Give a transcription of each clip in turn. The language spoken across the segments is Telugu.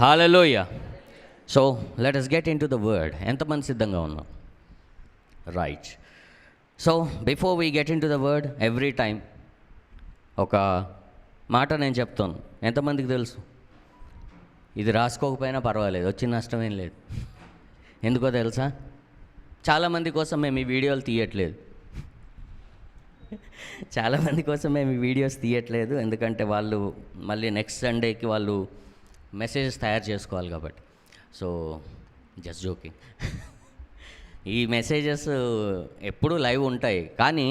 Hallelujah. So let us get into the word. ఎంతమంది సిద్ధంగా ఉన్నాం? Right. So before we get in to the word, every time ఒక మాట నేను చెప్తాను. ఎంతమందికి తెలుసు? ఇది రాసుకోకపోయినా పర్వాలేదు, వచ్చిన నష్టమేం లేదు. ఎందుకో తెలుసా? చాలామంది కోసం మేము ఈ వీడియోలు తీయట్లేదు. చాలామంది కోసం మేము ఈ వీడియోస్ తీయట్లేదు, ఎందుకంటే వాళ్ళు మళ్ళీ నెక్స్ట్ సండేకి వాళ్ళు మెసేజెస్ తయారు చేసుకోవాలి కాబట్టి. So just joking. ఈ మెసేజెస్ ఎప్పుడూ లైవ్ ఉంటాయి, కానీ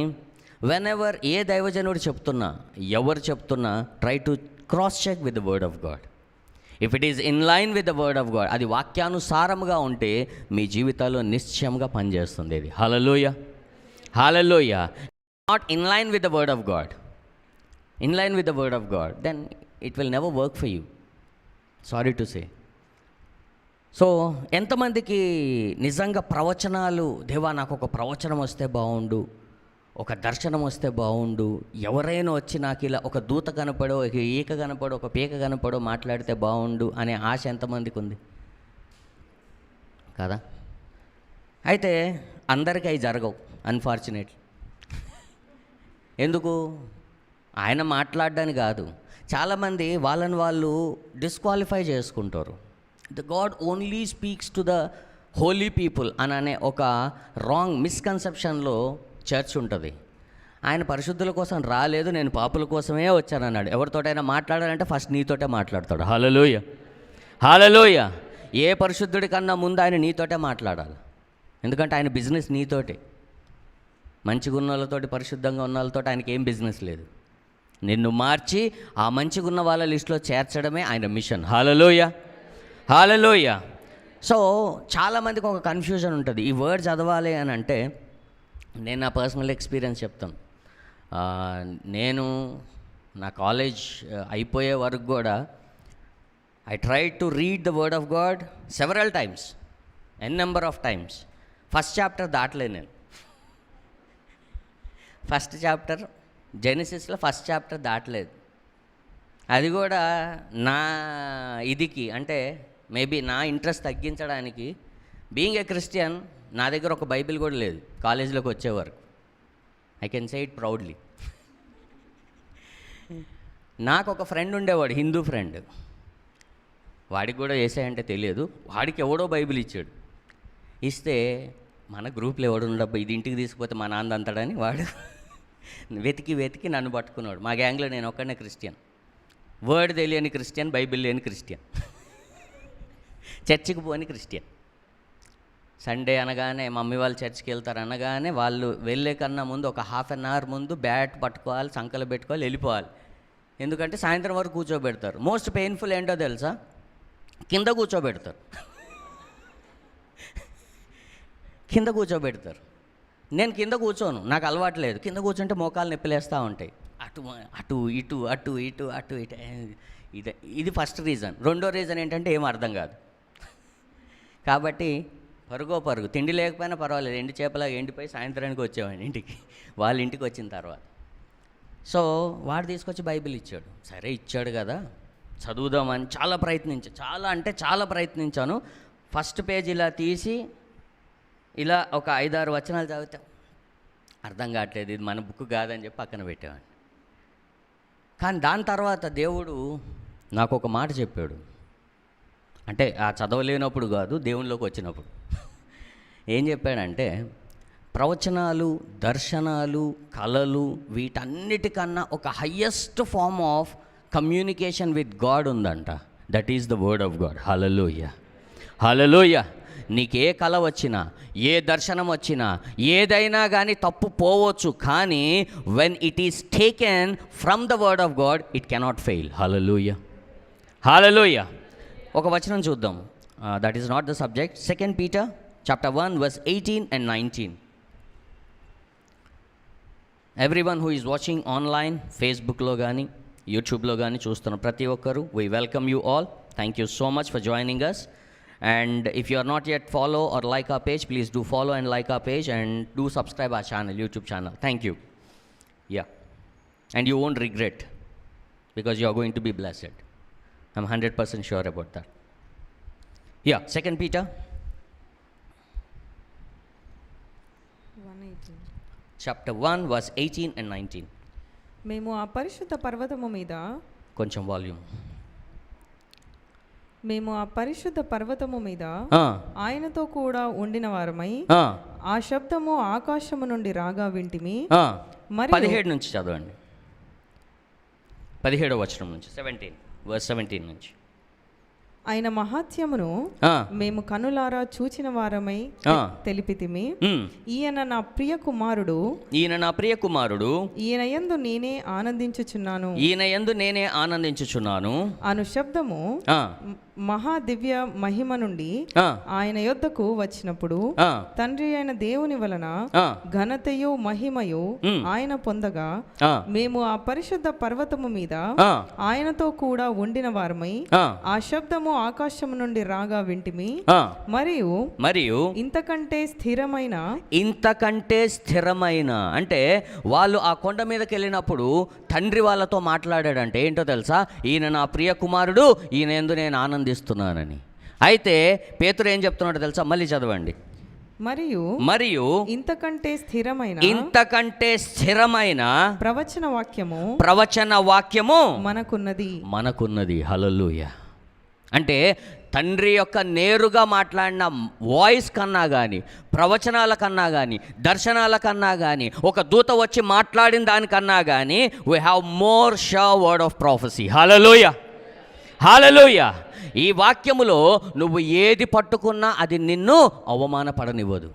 వెన్ ఎవర్ ఏ దైవజనుడు చెప్తున్నా, ఎవరు చెప్తున్నా, try to cross check with the word of God. If it is in line with the word of God, అది వాక్యానుసారంగా ఉంటే మీ జీవితాల్లో నిశ్చయంగా పనిచేస్తుంది. ఇది హల్లెలూయా, హల్లెలూయా. Not in line with the word of God, in line with the word of God, then it will never work for you. Sorry to say. So ఎంతమందికి నిజంగా ప్రవచనాలు, దేవా నాకు ఒక ప్రవచనం వస్తే బాగుండు, ఒక దర్శనం వస్తే బాగుండు, ఎవరైనా వచ్చి నాకు ఇలా ఒక దూత కనపడో, ఒక ఈక కనపడో, ఒక పీక కనపడో మాట్లాడితే బాగుండు అనే ఆశ ఎంతమందికి ఉంది కదా? అయితే అందరికీ అవి జరగవు, అన్ఫార్చునేట్లీ. ఎందుకు? ఆయన మాట్లాడడానికి కాదు, చాలామంది వాళ్ళని వాళ్ళు డిస్క్వాలిఫై చేసుకుంటారు. The God only speaks to the Holi people అనే ఒక రాంగ్ మిస్కన్సెప్షన్లో చర్చ్ ఉంటుంది. ఆయన పరిశుద్ధుల కోసం రాలేదు, నేను పాపుల కోసమే వచ్చానన్నాడు. ఎవరితోటైనా మాట్లాడాలంటే ఫస్ట్ నీతోటే మాట్లాడతాడు. హల్లెలూయా, హల్లెలూయా. ఏ పరిశుద్ధుడి కన్నా ముందు ఆయన నీతోటే మాట్లాడాలి, ఎందుకంటే ఆయన బిజినెస్ నీతోటే. మంచిగా ఉన్న వాళ్ళతోటి, పరిశుద్ధంగా ఉన్న వాళ్ళతోటి ఆయనకి ఏం బిజినెస్ లేదు. నిన్ను మార్చి ఆ మంచిగా ఉన్న వాళ్ళ లిస్టులో చేర్చడమే ఆయన మిషన్. హల్లెలూయా, హల్లెలూయా. సో చాలామందికి ఒక కన్ఫ్యూజన్ ఉంటుంది. ఈ వర్డ్ చదవాలి అని అంటే, నేను నా పర్సనల్ ఎక్స్పీరియన్స్ చెప్తాను. నేను నా కాలేజ్ అయిపోయే వరకు కూడా I try to read the word of God several times, n number of times. First chapter దాటలే నేను. ఫస్ట్ చాప్టర్ జెనసిస్లో ఫస్ట్ చాప్టర్ దాటలేదు. అది కూడా నా ఇదికి, అంటే మేబీ నా ఇంట్రెస్ట్ తగ్గించడానికి. బీయింగ్ ఏ క్రిస్టియన్, నా దగ్గర ఒక బైబిల్ కూడా లేదు కాలేజీలోకి వచ్చే వరకు. I can say it proudly. నాకు ఒక ఫ్రెండ్ ఉండేవాడు, హిందూ ఫ్రెండ్. వాడికి కూడా వేసాయంటే తెలియదు. వాడికి ఎవడో బైబిల్ ఇచ్చాడు. ఇస్తే మన గ్రూప్లో ఎవడు ఉండబ్బా, ఇది ఇంటికి తీసుకుపోతే మా నాన్న అంతాడని వాడు వెతికి వెతికి నన్ను పట్టుకున్నాడు. మా గ్యాంగ్లో నేను ఒక్కడనే క్రిస్టియన్. వర్డ్ తెలియని క్రిస్టియన్, బైబిల్ లేని క్రిస్టియన్, చర్చికి పోని క్రిస్టియన్. సండే అనగానే మమ్మీ వాళ్ళు చర్చికి వెళ్తారు అనగానే వాళ్ళు వెళ్ళే కన్నా ముందు ఒక హాఫ్ అన్ అవర్ ముందు బ్యాట్ పట్టుకోవాలి, సంకలు పెట్టుకోవాలి, వెళ్ళిపోవాలి. ఎందుకంటే సాయంత్రం వరకు కూర్చోబెడతారు. మోస్ట్ పెయిన్ఫుల్ ఏంటో తెలుసా? కింద కూర్చోబెడతారు. కింద కూర్చోబెడతారు. నేను కింద కూర్చోను, నాకు అలవాటు లేదు. కింద కూర్చుంటే మోకాలు నొప్పిలేస్తూ ఉంటాయి. అటు అటు ఇటు అటు ఇటు అటు ఇటు. ఇది ఫస్ట్ రీజన్. రెండో రీజన్ ఏంటంటే ఏం అర్థం కాదు. కాబట్టి పరుగు తిండి లేకపోయినా పర్వాలేదు, ఎండి చేపలాగా ఎండిపోయి సాయంత్రానికి వచ్చేవాడిని ఇంటికి, వాళ్ళ ఇంటికి వచ్చిన తర్వాత. సో వాడు తీసుకొచ్చి బైబిల్ ఇచ్చాడు. సరే ఇచ్చాడు కదా, చదువుదామని చాలా ప్రయత్నించాను. ఫస్ట్ పేజ్ ఇలా తీసి ఇలా ఒక 5-6 వచనాలు చదివితే అర్థం కావట్లేదు, ఇది మన బుక్ కాదని చెప్పి పక్కన పెట్టేవాడిని. కానీ దాని తర్వాత దేవుడు నాకు ఒక మాట చెప్పాడు. అంటే ఆ చదవలేనప్పుడు కాదు, దేవునిలోకి వచ్చినప్పుడు. ఏం చెప్పాడంటే, ప్రవచనాలు, దర్శనాలు, కళలు, వీటన్నిటికన్నా ఒక highest form of communication with God ఉందంట. That is the word of God. Hallelujah, hallelujah. నీకే కళ వచ్చినా, ఏ దర్శనం వచ్చినా, ఏదైనా కానీ తప్పు పోవచ్చు, కానీ when it is taken from the word of God it cannot fail. Hallelujah, hallelujah. ఒక వచనం చూద్దాం. That is not the subject. 2 Peter chapter 1 verse 18 and 19. Everyone who is watching online, ఫేస్బుక్లో కానీ యూట్యూబ్లో కానీ చూస్తున్న ప్రతి ఒక్కరు, we welcome you all. Thank you so much for joining us. And if you are not yet follow or like our page, please do follow and like our page, and do subscribe our channel, YouTube channel. Thank you. Yeah. And you won't regret, because you are going to be blessed. I'm 100% sure about that. 2 Peter 1:18. chapter 1 verse 18 and 19. మేము ఆ పరిశుద్ధ పర్వతము మీద కొంచెం వాల్యూమ్. మేము ఆ పరిశుద్ధ పర్వతము మీద ఆయనతో కూడా ఉండిన వారమై ఆ శబ్దము ఆకాశము నుండి రాగా వింటిమి. మరి 17 నుంచి చదవండి, 17వ వచనం నుంచి, 17 నుంచి. ఆయన మహాత్యమును మేము కనులారా చూచిన వారమై తెలిపితిమి. ఈయన నా ప్రియ కుమారుడు, ఈయన యందు నేనే ఆనందించుచున్నాను అను శబ్దము మహాదివ్య మహిమ నుండి ఆయన యొద్దకు వచ్చినప్పుడు తండ్రి అయిన దేవుని వలన ఘనతయు మహిమయు ఆయన పొందగా మేము ఆ పరిశుద్ధ పర్వతము మీద ఆయనతో కూడా ఉండిన వారమై ఆ శబ్దము ఆకాశము నుండి రాగా వింటిమి. మరియు ఇంతకంటే స్థిరమైన అంటే వాళ్ళు ఆ కొండ మీదకి వెళ్ళినప్పుడు తండ్రి వాళ్ళతో మాట్లాడాడంటే ఏంటో తెలుసా? ఈయన నా ప్రియ కుమారుడు, ఈయన యందు నేను ఆనందిస్తున్నానని. అయితే పేతురు ఏం చెప్తున్నాడో తెలుసా? మళ్ళీ చదవండి. మరియు ఇంతకంటే స్థిరమైన ప్రవచన వాక్యము మనకున్నది. హల్లెలూయా. అంటే తండ్రి యొక్క నేరుగా మాట్లాడిన వాయిస్ కన్నా కానీ, ప్రవచనాల కన్నా కానీ, దర్శనాల కన్నా కానీ, ఒక దూత వచ్చి మాట్లాడిన దానికన్నా కానీ we have more sure word of prophecy. Hallelujah, hallelujah. ఈ వాక్యములో నువ్వు ఏది పట్టుకున్నా అది నిన్ను అవమానపడనివ్వదు.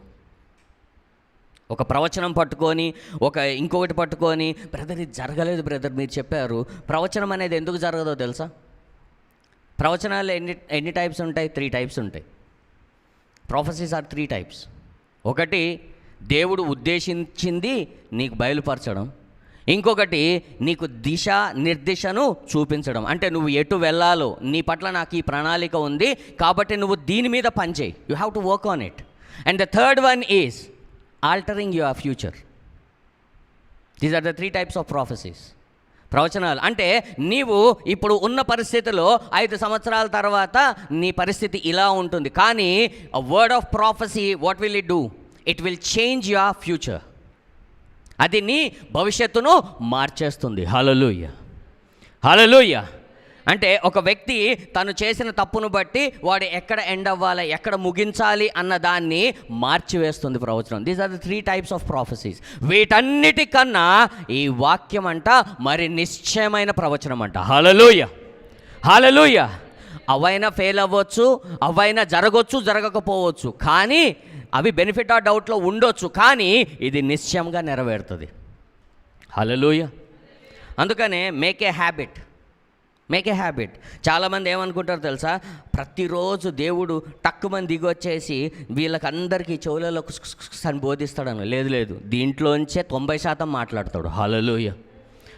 ఒక ప్రవచనం పట్టుకొని, ఇంకొకటి పట్టుకొని, బ్రదర్ ఇది జరగలేదు బ్రదర్ మీరు చెప్పారు. ప్రవచనం అనేది ఎందుకు జరగదో తెలుసా? ప్రవచనాలు ఎన్ని టైప్స్ ఉంటాయి? 3 టైప్స్ ఉంటాయి. Prophecies are 3 types. ఒకటి దేవుడు ఉద్దేశించింది నీకు బయలుపరచడం, ఇంకొకటి నీకు నిర్దిశను చూపించడం. అంటే నువ్వు ఎటు వెళ్ళాలో, నీ పట్ల నాకు ఈ ప్రణాళిక ఉంది కాబట్టి నువ్వు దీని మీద పనిచేయి, you have to work on it. And the third one is altering your future. These are the 3 types of prophecies. ప్రవచనాలు అంటే నీవు ఇప్పుడు ఉన్న పరిస్థితిలో 5 సంవత్సరాల తర్వాత నీ పరిస్థితి ఇలా ఉంటుంది, కానీ a word of prophecy what will it do? It will change your future. అది నీ భవిష్యత్తును మార్చేస్తుంది. హల్లెలూయా, హల్లెలూయా. అంటే ఒక వ్యక్తి తను చేసిన తప్పును బట్టి వాడు ఎక్కడ ఎండ్ అవ్వాలి, ఎక్కడ ముగించాలి అన్న దాన్ని మార్చివేస్తుంది ప్రవచనం. These are the 3 types of prophecies. వీటన్నిటికన్నా ఈ వాక్యం అంట మరి నిశ్చయమైన ప్రవచనం అంట. హల్లెలూయా, హల్లెలూయా. అవైనా ఫెయిల్ అవ్వచ్చు, అవైనా జరగవచ్చు, జరగకపోవచ్చు, కానీ అవి బెనిఫిట్ ఆర్ డౌట్లో ఉండొచ్చు, కానీ ఇది నిశ్చయంగా నెరవేరుతుంది. హల్లెలూయా. అందుకనే మేక్ ఏ హ్యాబిట్. చాలామంది ఏమనుకుంటారు తెలుసా? ప్రతిరోజు దేవుడు టక్కుమని దిగొచ్చేసి వీళ్ళకందరికీ చెవులలో అని బోధిస్తాడని. లేదు, దీంట్లోంచే 90% మాట్లాడతాడు. హల్లెలూయా,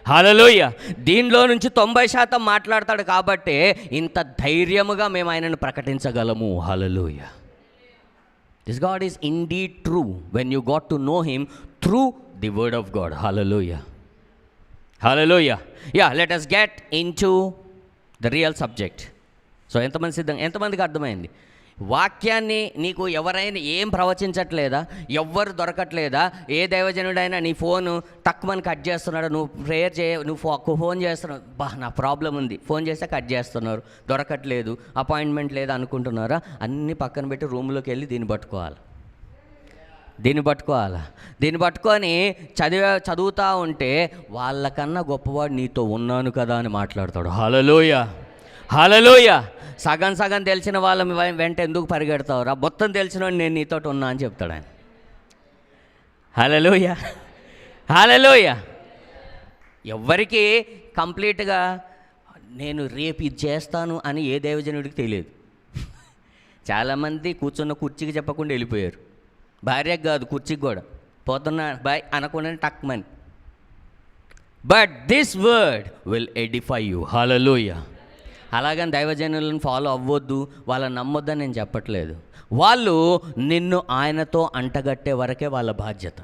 హల్లెలూయా. దీనిలో నుంచి 90% మాట్లాడతాడు కాబట్టే ఇంత ధైర్యముగా మేము ఆయనను ప్రకటించగలము. హల్లెలూయా. This God is indeed true when you got to know him through the word of God. Hallelujah, hallelujah. Yeah, let us get into the real subject. So ఎంతమందికి అర్థమైంది? వాక్యాన్ని నీకు ఎవరైనా ఏం ప్రవచించట్లేదా? ఎవ్వరు దొరకట్లేదా? ఏ దైవజనుడైనా నీ ఫోను టక్కుమని కట్ చేస్తున్నాడు, నువ్వు ప్రేయర్ నువ్వు ఫోన్ చేస్తున్నావు, నా ప్రాబ్లం ఉంది, ఫోన్ చేస్తే కట్ చేస్తున్నారు, దొరకట్లేదు, అపాయింట్మెంట్ లేదు అనుకుంటున్నారా? అన్నీ పక్కన పెట్టి రూమ్లోకి వెళ్ళి దీన్ని పట్టుకొని చదువుతూ ఉంటే వాళ్ళకన్నా గొప్పవాడు నీతో ఉన్నాను కదా అని మాట్లాడతాడు. హల్లెలూయా, హల్లెలూయా. సగం తెలిసిన వాళ్ళ వెంట ఎందుకు పరిగెడతావురా? మొత్తం తెలిసిన నేను నీతో ఉన్నా అని చెప్తాడు ఆయన. హల్లెలూయా, హల్లెలూయా. ఎవ్వరికి కంప్లీట్గా నేను రేపు ఇది చేస్తాను అని ఏ దైవజనుడికి తెలియదు. చాలామంది కూర్చున్న కుర్చీకి చెప్పకుండా వెళ్ళిపోయారు. భార్యకు కాదు, కుర్చీకి కూడా పోతున్నా బాయ్ అనకుండానే టక్మని. But this word will edify you. Hallelujah. అలాగని దైవజనులను ఫాలో అవ్వద్దు, వాళ్ళని నమ్మొద్దని నేను చెప్పట్లేదు. వాళ్ళు నిన్ను ఆయనతో అంటగట్టే వరకే వాళ్ళ బాధ్యత.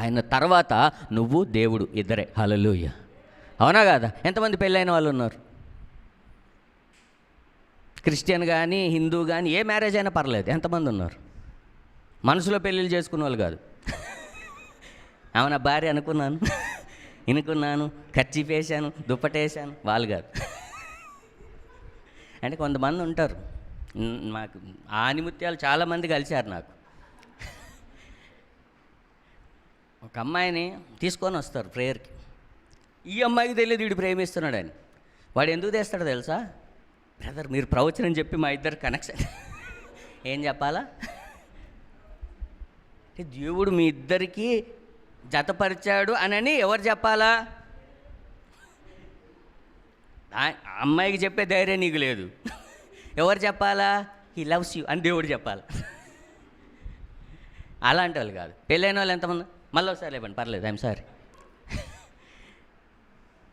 ఆయన తర్వాత నువ్వు దేవుడు, ఇద్దరే. హల్లెలూయా. అవునా కదా? ఎంతమంది పెళ్ళైన వాళ్ళు ఉన్నారు? క్రిస్టియన్ కానీ హిందూ కానీ ఏ మ్యారేజ్ అయినా పర్లేదు. ఎంతమంది ఉన్నారు మనసులో పెళ్ళిళ్ళు చేసుకున్న వాళ్ళు కాదు. అవునా భార్య అనుకున్నాను కర్చీఫ్ వేసాను దుప్పటేసాను, వాళ్ళు కాదు. అంటే కొంతమంది ఉంటారు. మాకు ఆనిముత్యాలు చాలామంది కలిశారు. నాకు ఒక అమ్మాయిని తీసుకొని వస్తారు ప్రేయర్కి. ఈ అమ్మాయికి తెలియదు వీడు ప్రేమిస్తున్నాడని. వాడు ఎందుకు తెస్తాడో తెలుసా? బ్రదర్ మీరు ప్రవచనం చెప్పి మా ఇద్దరు కనెక్షన్. ఏం చెప్పాలా? దేవుడు మీ ఇద్దరికి జతపరిచాడు అని ఎవరు చెప్పాలా? అమ్మాయికి చెప్పే ధైర్యం నీకు లేదు. ఎవరు చెప్పాలా? హీ లవ్స్ యూ అని దేవుడు చెప్పాలా? అలాంటి వాళ్ళు కాదు. పెళ్ళైన వాళ్ళు ఎంతమంది? మళ్ళీ ఒకసారి లేవండి, పర్లేదు, ఐఎమ్ సారీ.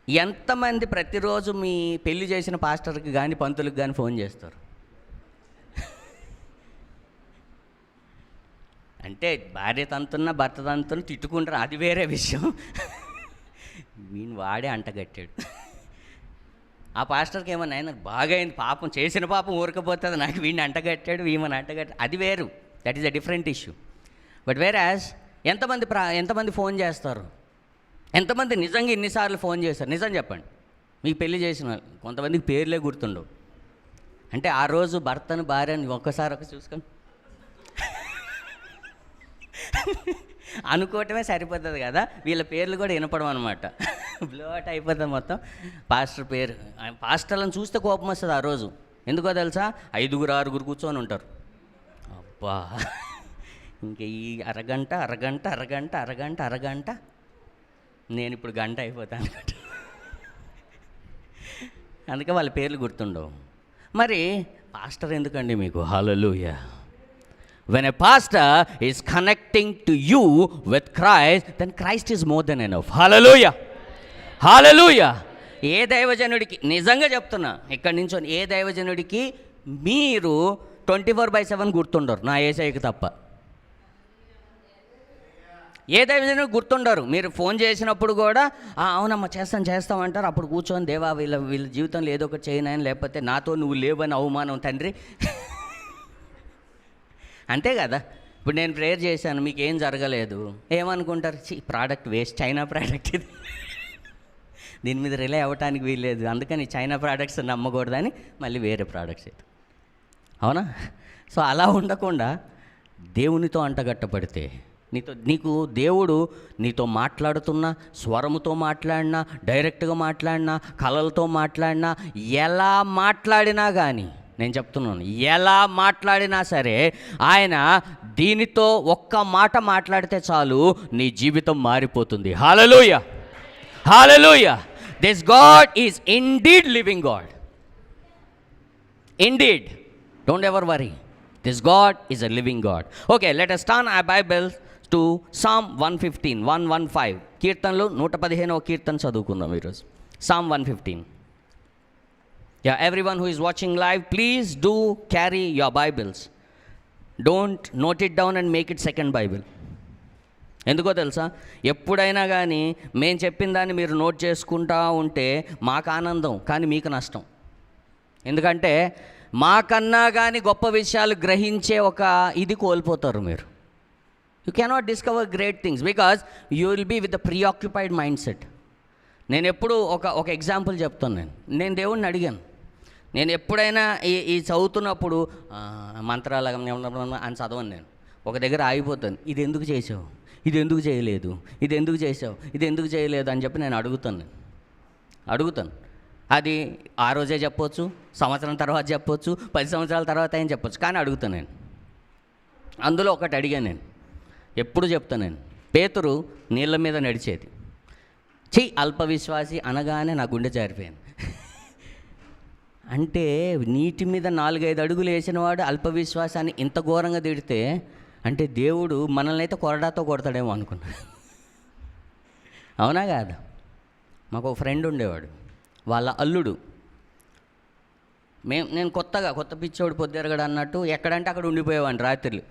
ఎంతమంది ప్రతిరోజు మీ పెళ్లి చేసిన పాస్టర్కి కానీ పంతులకు కానీ ఫోన్ చేస్తారు? అంటే భార్య తంతున్నా భర్త తంతున్నా తిట్టుకుంటారు, అది వేరే విషయం. వీని వాడే అంటగట్టాడు. ఆ పాస్టర్కి ఏమన్నా అయినా బాగా అయింది, పాపం చేసిన పాపం ఊరకపోతుంది, నాకు వీడిని అంటగట్టాడు ఈమెను అంటగట్టాడు, అది వేరు. That is a different issue. But whereas ఎంతమంది ఫోన్ చేస్తారు? ఎంతమంది నిజంగా ఇన్నిసార్లు ఫోన్ చేస్తారు? నిజం చెప్పండి. మీకు పెళ్లి చేసిన వాళ్ళు కొంతమందికి పేర్లే గుర్తుండవు. అంటే ఆ రోజు భర్తను భార్యని ఒక్కసారి చూసుకొని అనుకోవటమే సరిపోతుంది కదా, వీళ్ళ పేర్లు కూడా వినపడం అనమాట. బ్లోట్ అయిపోతుంది మొత్తం. పాస్టర్ పేరు, పాస్టర్లను చూస్తే కోపం వస్తుంది ఆ రోజు. ఎందుకో తెలుసా? 5 6 కూర్చొని ఉంటారు. అబ్బా ఇంక ఈ అరగంట నేను ఇప్పుడు గంట అయిపోతాను. అందుకే వాళ్ళ పేర్లు గుర్తుండవు. మరి పాస్టర్ ఎందుకండి మీకు? హల్లెలూయా. When a pastor is connecting to you with Christ, then Christ is more than enough. Hallelujah. Hallelujah. ఏ దైవజనుడికి, నిజంగా చెప్తున్నా ఇక్కడి నుంచి, ఏ దైవజనుడికి మీరు 24/7 గుర్తుండరు, నా యేసయ్యకి తప్ప. ఏ దైవజనుడికి గుర్తుండరు. మీరు ఫోన్ చేసినప్పుడు కూడా అవునమ్మా చేస్తామంటారు. అప్పుడు కూర్చొని దేవా వీళ్ళ జీవితంలో ఏదో ఒకటి చేయనని, లేకపోతే నాతో నువ్వు లేవని అవమానం తండ్రి. అంతే కదా. ఇప్పుడు నేను ప్రేయర్ చేశాను, మీకు ఏం జరగలేదు, ఏమనుకుంటారు? ప్రోడక్ట్ వేస్ట్, చైనా ప్రోడక్ట్ ఇది, దీని మీద రిలే అవ్వటానికి వీల్లేదు, అందుకని చైనా ప్రోడక్ట్స్ నమ్మకూడదని మళ్ళీ వేరే ప్రోడక్ట్స్. అవునా? సో అలా ఉండకుండా దేవునితో అంటగట్టబడితే, నీకు దేవుడు నీతో మాట్లాడుతున్నా, స్వరముతో మాట్లాడినా, డైరెక్ట్గా మాట్లాడినా, కళలతో మాట్లాడినా, ఎలా మాట్లాడినా కానీ, నేను చెప్తున్నాను, ఎలా మాట్లాడినా సరే ఆయన దీనితో ఒక్క మాట మాట్లాడితే చాలు నీ జీవితం మారిపోతుంది. Hallelujah. Hallelujah. This God is indeed living God. Indeed. Don't ever worry. This God is a living God. Okay, let us turn our Bibles to Psalm 115. కీర్తనలు 115వ కీర్తన చదువుకుందాం ఈరోజు. Psalm 115. Yeah, everyone who is watching live, please do carry your Bibles. Don't note it down and make it second Bible. ఎందుకో తెలుసా? ఎప్పుడైనా కానీ మేము చెప్పిన దాన్ని మీరు నోట్ చేసుకుంటా ఉంటే మాకు ఆనందం, కానీ మీకు నష్టం. ఎందుకంటే మాకన్నా కానీ గొప్ప విషయాలు గ్రహించే ఒక ఇది కోల్పోతారు మీరు. You cannot discover great things because you will be with the preoccupied mind set. నేను ఎప్పుడు ఒక ఎగ్జాంపుల్ చెప్తాను. నేను దేవుణ్ణి అడిగాను, నేను ఎప్పుడైనా ఈ చదువుతున్నప్పుడు మంత్రాలు అని చదవను. నేను ఒక దగ్గర ఆగిపోతాను. ఇది ఎందుకు చేసావు, ఇది ఎందుకు చేయలేదు, ఇది ఎందుకు చేసావు, ఇది ఎందుకు చేయలేదు అని చెప్పి నేను అడుగుతాను. అది ఆ రోజే చెప్పొచ్చు, సంవత్సరం తర్వాత చెప్పొచ్చు, 10 సంవత్సరాల తర్వాత ఏం చెప్పొచ్చు, కానీ అడుగుతాను నేను. అందులో ఒకటి అడిగాను నేను, ఎప్పుడు చెప్తాను నేను. పేతురు నీళ్ళ మీద నడిచేది. అల్ప విశ్వాసి అనగానే నా గుండె జారిపోయింది. అంటే నీటి మీద 4-5 అడుగులు వేసిన వాడు అల్ప విశ్వాసాన్ని ఇంత ఘోరంగా తిడితే, అంటే దేవుడు మనల్ని అయితే కొరడాతో కొడతాడేమో అనుకున్నా. అవునా కాదా? మాకు ఒక ఫ్రెండ్ ఉండేవాడు, వాళ్ళ అల్లుడు. నేను కొత్త పిచ్చోడు పొద్దురగడు అన్నట్టు ఎక్కడంటే అక్కడ ఉండిపోయేవాడిని రాత్రులు.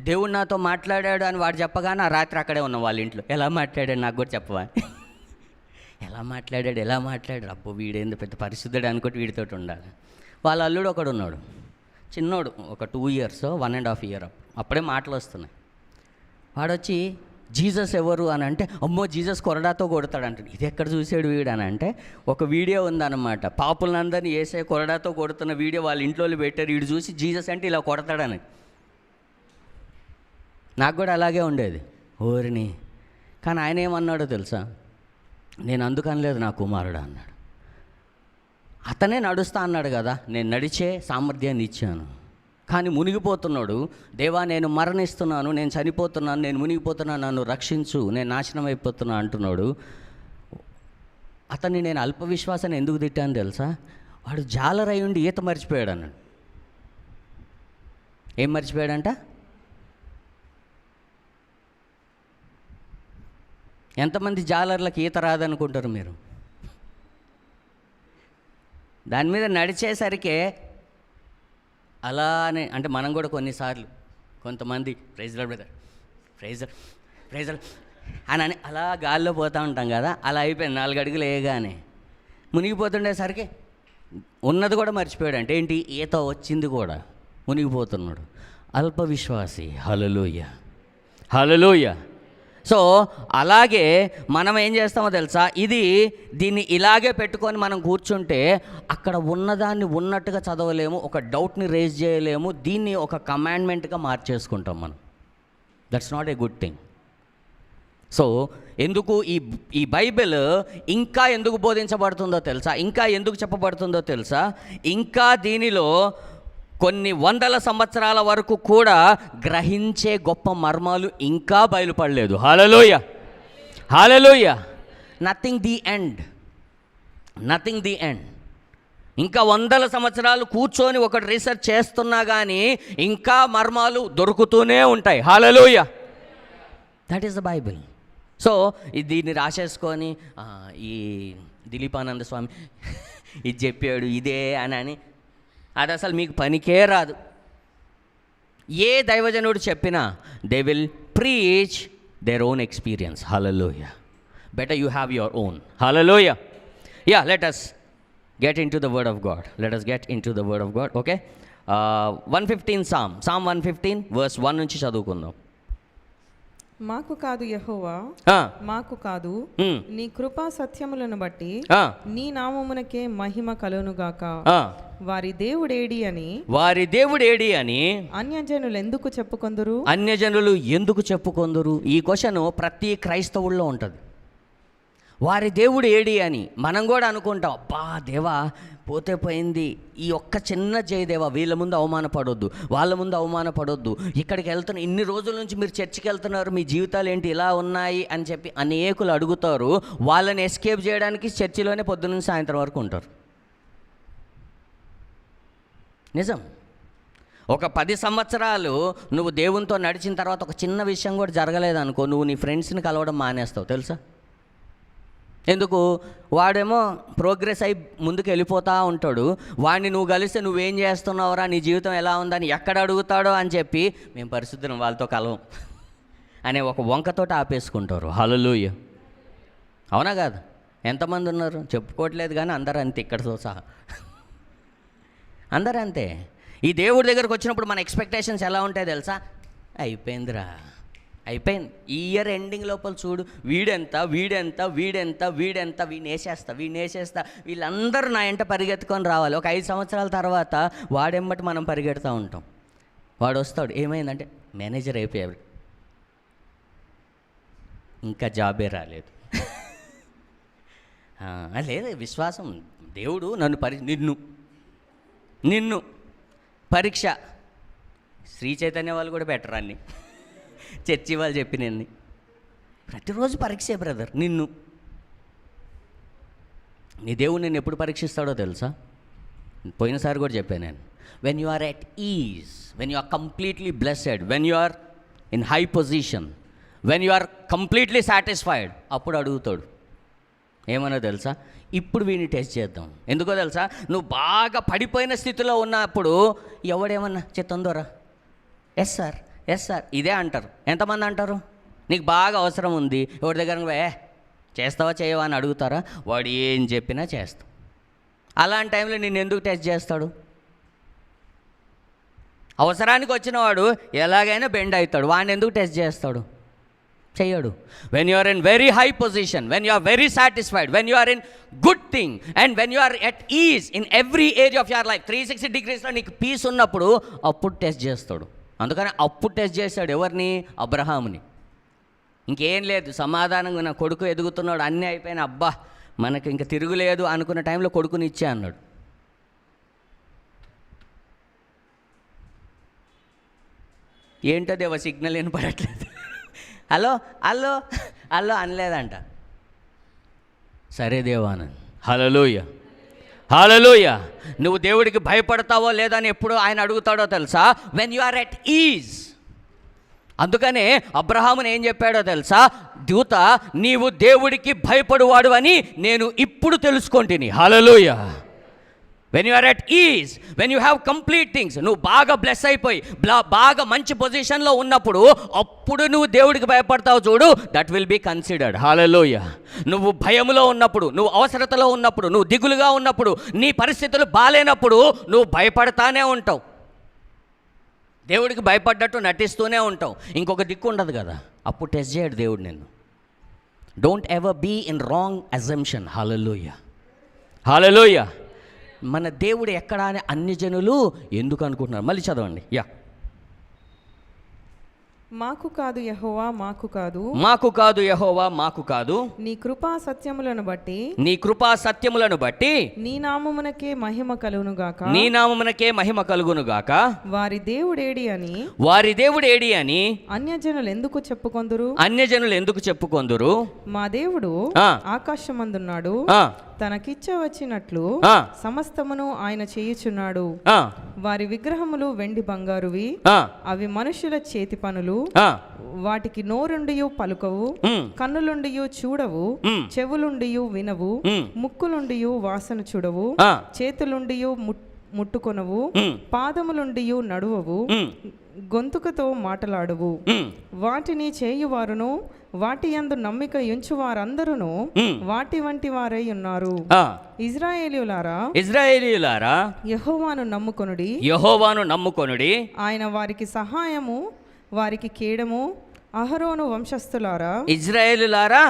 దేవుడు నాతో మాట్లాడాడు అని వాడు చెప్పగానే ఆ రాత్రి అక్కడే ఉన్నాం వాళ్ళ ఇంట్లో. ఎలా మాట్లాడాడు నాకు కూడా చెప్పవా? ఎలా మాట్లాడాడు అబ్బో వీడేందో పెద్ద పరిశుద్ధుడు అనుకుంటే వీడితోటి ఉండాలి. వాళ్ళ అల్లుడు ఒకడు ఉన్నాడు, చిన్నోడు, ఒక 2 years 1.5 year అప్పుడే మాటలు వస్తున్నాయి. వాడొచ్చి జీసస్ ఎవరు అని అంటే, అమ్మో జీసస్ కొరడాతో కొడతాడు అంటాడు. ఇది ఎక్కడ చూసాడు వీడు అని అంటే, ఒక వీడియో ఉందన్నమాట, పాపులందరినీ యేసయ్య కొరడాతో కొడుతున్న వీడియో వాళ్ళ ఇంట్లో పెట్టారు. వీడు చూసి జీసస్ అంటే ఇలా కొడతాడని. నాకు కూడా అలాగే ఉండేది, ఓరిని. కానీ ఆయన ఏమన్నాడో తెలుసా? నేను అందుకనలేదు నా కుమారుడు అన్నాడు. అతనే నడుస్తా అన్నాడు కదా, నేను నడిచే సామర్థ్యాన్ని ఇచ్చాను. కానీ మునిగిపోతున్నాడు, దేవా నేను మరణిస్తున్నాను, నేను చనిపోతున్నాను, నేను మునిగిపోతున్నాను, నన్ను రక్షించు, నేను నాశనం అయిపోతున్నా అంటున్నాడు. అతన్ని నేను అల్ప విశ్వాసాన్ని ఎందుకు తిట్టాను తెలుసా? వాడు జాలరై ఉండి ఈత మర్చిపోయాడు అన్నాడు. ఏం మర్చిపోయాడంట? ఎంతమంది జాలర్లకు ఈత రాదనుకుంటారు మీరు? దాని మీద నడిచేసరికే అలానే, అంటే మనం కూడా కొన్నిసార్లు కొంతమంది ప్రైజ్లార్డ్ బ్రదర్, ప్రైజ్లార్డ్ అని అలా గాల్లో పోతూ ఉంటాం కదా, అలా అయిపోయింది. 4 అడుగులు వేయగానే మునిగిపోతుండేసరికి ఉన్నది కూడా మర్చిపోయాడు. అంటే ఏంటి? ఈత వచ్చింది కూడా, మునిగిపోతున్నాడు. అల్ప విశ్వాసి. హల్లెలూయా, హల్లెలూయా. సో అలాగే మనం ఏం చేస్తామో తెలుసా? దీన్ని ఇలాగే పెట్టుకొని మనం కూర్చుంటే అక్కడ ఉన్నదాన్ని ఉన్నట్టుగా చదవలేము, ఒక డౌట్ని రేజ్ చేయలేము, దీన్ని ఒక కమాండ్మెంట్గా మార్చేసుకుంటాం మనం. That's not a good thing. So ఎందుకు ఈ బైబిల్ ఇంకా ఎందుకు బోధించబడుతుందో తెలుసా? ఇంకా ఎందుకు చెప్పబడుతుందో తెలుసా? ఇంకా దీనిలో కొన్ని 100 సంవత్సరాల వరకు కూడా గ్రహించే గొప్ప మర్మాలు ఇంకా బయలుపడలేదు. Hallelujah, hallelujah. Nothing the end, nothing the end. ఇంకా 100 సంవత్సరాలు కూర్చొని ఒకటి రీసెర్చ్ చేస్తున్నా కానీ ఇంకా మర్మాలు దొరుకుతూనే ఉంటాయి. Hallelujah. That is the Bible. So దీన్ని రాసేసుకొని ఈ దిలీపానంద స్వామి ఇది చెప్పాడు ఇదే అని అది అసలు మీకు పనికే రాదు. ఏ దైవజనుడు చెప్పినా they will preach their own experience. Hallelujah. Better you have your own. Hallelujah. Yeah, let us get into the word of God. Let us get into the word of God. Okay. 115 Psalm 115 verse 1 నుంచి చదువుకుందాం. మాకు కాదు యెహోవా, మాకు కాదు, నీ కృపా సత్యములను బట్టి నీ నామమునకే మహిమ కలుగునుగాక. వారి దేవుడేడి అని అన్యజనులు ఎందుకు చెప్పుకొందురు? ఈ క్వశ్చన్ ప్రతి క్రైస్తవుల్లో ఉంటుంది. వారి దేవుడు ఏడి అని మనం కూడా అనుకుంటాం. అబ్బా దేవా పోతే పోయింది, ఈ ఒక్క చిన్న జయదేవా, వీళ్ళ ముందు అవమానపడొద్దు, వాళ్ళ ముందు అవమానపడొద్దు, ఇక్కడికి వెళ్తున్న ఇన్ని రోజుల నుంచి మీరు చర్చికి వెళ్తున్నారు, మీ జీవితాలు ఏంటి ఇలా ఉన్నాయి అని చెప్పి అనేకులు అడుగుతారు. వాళ్ళని ఎస్కేప్ చేయడానికి చర్చిలోనే పొద్దున్న సాయంత్రం వరకు ఉంటారు. నిజం. ఒక 10 సంవత్సరాలు నువ్వు దేవునితో నడిచిన తర్వాత ఒక చిన్న విషయం కూడా జరగలేదనుకో, నువ్వు నీ ఫ్రెండ్స్ని కలవడం మానేస్తావు తెలుసా? ఎందుకు? వాడేమో ప్రోగ్రెస్ అయి ముందుకు వెళ్ళిపోతూ ఉంటాడు. వాడిని నువ్వు కలిస్తే నువ్వేం చేస్తున్నావురా, నీ జీవితం ఎలా ఉందని ఎక్కడ అడుగుతాడో అని చెప్పి మేము పరిశుద్ధం వాళ్ళతో కలవం అనే ఒక వంకతోటి ఆపేసుకుంటారు. హల్లెలూయా. అవునా కాదు? ఎంతమంది ఉన్నారు? చెప్పుకోవట్లేదు కానీ అందరూ అంతే, ఇక్కడతో సహా అందరూ అంతే. ఈ దేవుడి దగ్గరకు వచ్చినప్పుడు మన ఎక్స్పెక్టేషన్స్ ఎలా ఉంటాయి తెలుసా? అయిపోయిందిరా, అయిపోయింది. ఈ ఇయర్ ఎండింగ్ లోపల చూడు, వీడెంత, వీడిని వేసేస్తా, వీళ్ళందరూ నా ఎంట పరిగెత్తుకొని రావాలి. ఒక 5 సంవత్సరాల తర్వాత వాడెమ్మటి మనం పరిగెడుతూ ఉంటాం. వాడు వస్తాడు, ఏమైందంటే మేనేజర్ అయిపోయాడు, ఇంకా జాబే రాలేదు. లేదు విశ్వాసం. దేవుడు నిన్ను పరీక్ష. శ్రీ చైతన్య వాళ్ళు కూడా బెటర్ అన్ని, చర్చి వాళ్ళు చెప్పినన్ని ప్రతిరోజు పరీక్షే బ్రదర్. నీ దేవుడు నిన్ను ఎప్పుడు పరీక్షిస్తాడో తెలుసా? పోయినసారి కూడా చెప్పాను నేను. When you are at ease, when you are completely blessed, when you are in high position, when you are completely satisfied, అప్పుడు అడుగుతాడు ఏమన్నా తెలుసా? ఇప్పుడు వీడిని టెస్ట్ చేద్దాం. ఎందుకో తెలుసా? నువ్వు బాగా పడిపోయిన స్థితిలో ఉన్నప్పుడు ఎవడేమన్నా చెత్తందోరా, ఎస్ సార్ ఇదే అంటారు. ఎంతమంది అంటారు? నీకు బాగా అవసరం ఉంది, ఎవరి దగ్గర చేస్తావా చేయవా అని అడుగుతారా? వాడు ఏం చెప్పినా చేస్తావు. అలాంటి టైంలో నిన్ను ఎందుకు టెస్ట్ చేస్తాడు? అవసరానికి వచ్చిన వాడు ఎలాగైనా బెండ్ అవుతాడు. వాడిని ఎందుకు టెస్ట్ చేస్తాడు? చెయ్యడు. When you are in very high position, when you are very satisfied, when you are in good thing and when you are at ease in every age of your life, 360 degreesలో నీకు పీస్ ఉన్నప్పుడు అప్పుడు టెస్ట్ చేస్తాడు. అందుకని అప్పుడు టెస్ట్ చేశాడు ఎవరిని? అబ్రహాముని. ఇంకేం లేదు, సమాధానంగా నా కొడుకు ఎదుగుతున్నాడు, అన్నీ అయిపోయినా, అబ్బా మనకి ఇంకా తిరుగులేదు అనుకున్న టైంలో కొడుకుని ఇచ్చే అన్నాడు. ఏంటో దేవా సిగ్నల్ ఏం పడట్లేదు, హలో హలో హలో అనలేదంట. సరే దేవానంద్, హల్లెలూయా హల్లెలూయా. నువ్వు దేవుడికి భయపడతావో లేదని ఎప్పుడు ఆయన అడుగుతాడో తెలుసా? When you are at ease. అందుకనే అబ్రహాముని ఏం చెప్పాడో తెలుసా? దూత, నీవు దేవుడికి భయపడువాడు అని నేను ఇప్పుడు తెలుసుకొంటిని. Hallelujah. When you are at ease, when you have complete things, నువ్వు బాగా బ్లెస్ అయిపోయి బాగా మంచి పొజిషన్లో ఉన్నప్పుడు అప్పుడు నువ్వు దేవుడికి భయపడతావు చూడు, దట్ విల్ బీ కన్సిడర్డ్. హల్లెలూయా. నువ్వు భయములో ఉన్నప్పుడు, నువ్వు అవసరతలో ఉన్నప్పుడు, నువ్వు దిగులుగా ఉన్నప్పుడు, నీ పరిస్థితులు బాలేనప్పుడు నువ్వు భయపడతానే ఉంటావు. దేవుడికి భయపడ్డట్టు నటిస్తూనే ఉంటావు. ఇంకొక దిక్కు ఉండదు కదా, అప్పుడు టెస్ట్ చేయడు దేవుడు నిన్ను. Don't ever be in wrong assumption. Hallelujah hallelujah. మన దేవుడు ఎక్కడ అని అన్ని జనులు ఎందుకు అనుకుంటున్నారు? మళ్ళీ చదవండి. మాకు కాదు యెహోవా, మాకు కాదు, మాకు కాదు యెహోవా, మాకు కాదు, నీ కృపా సత్యములను బట్టి, నీ కృపా సత్యములను బట్టి నీ నామమునకే మహిమ కలుగును గాక, నీ నామమునకే మహిమ కలుగును గాక. వారి దేవుడేడి అని, వారి దేవుడేడి అని అన్యజనులు ఎందుకు చెప్పుకొందురు, అన్యజనులు ఎందుకు చెప్పుకొందురు? మా దేవుడు ఆకాశమందున్నాడు, తనకిచ్చ వచ్చినట్లు సమస్తమును ఆయన చేయుచున్నాడు. వారి విగ్రహములు వెండి బంగారువి, అవి మనుషుల చేతి పనులు. వాటికి నోరుండియు పలుకవు, కన్నులుండియు చూడవు, చెవులుండియు వినవు, ముక్కులుండియు వాసన చూడవు, చేతులుండియు ముట్టుకొనవు, పాదములుండియు నడువవు, గొంతుకతో మాటలాడవు. వాటిని చేయువారును వాటి యందు నమ్మిక ఉంచు వారందరూ వాటి వంటి వారై ఉన్నారు. ఇశ్రాయేలీయులారా, యెహోవాను నమ్ముకొనుడి, యెహోవాను నమ్ముకొనుడి. ఆయన వారికి సహాయము, వారికి కేడము. అహరోను వంశస్థులారా, ఇశ్రాయేలీయులారా,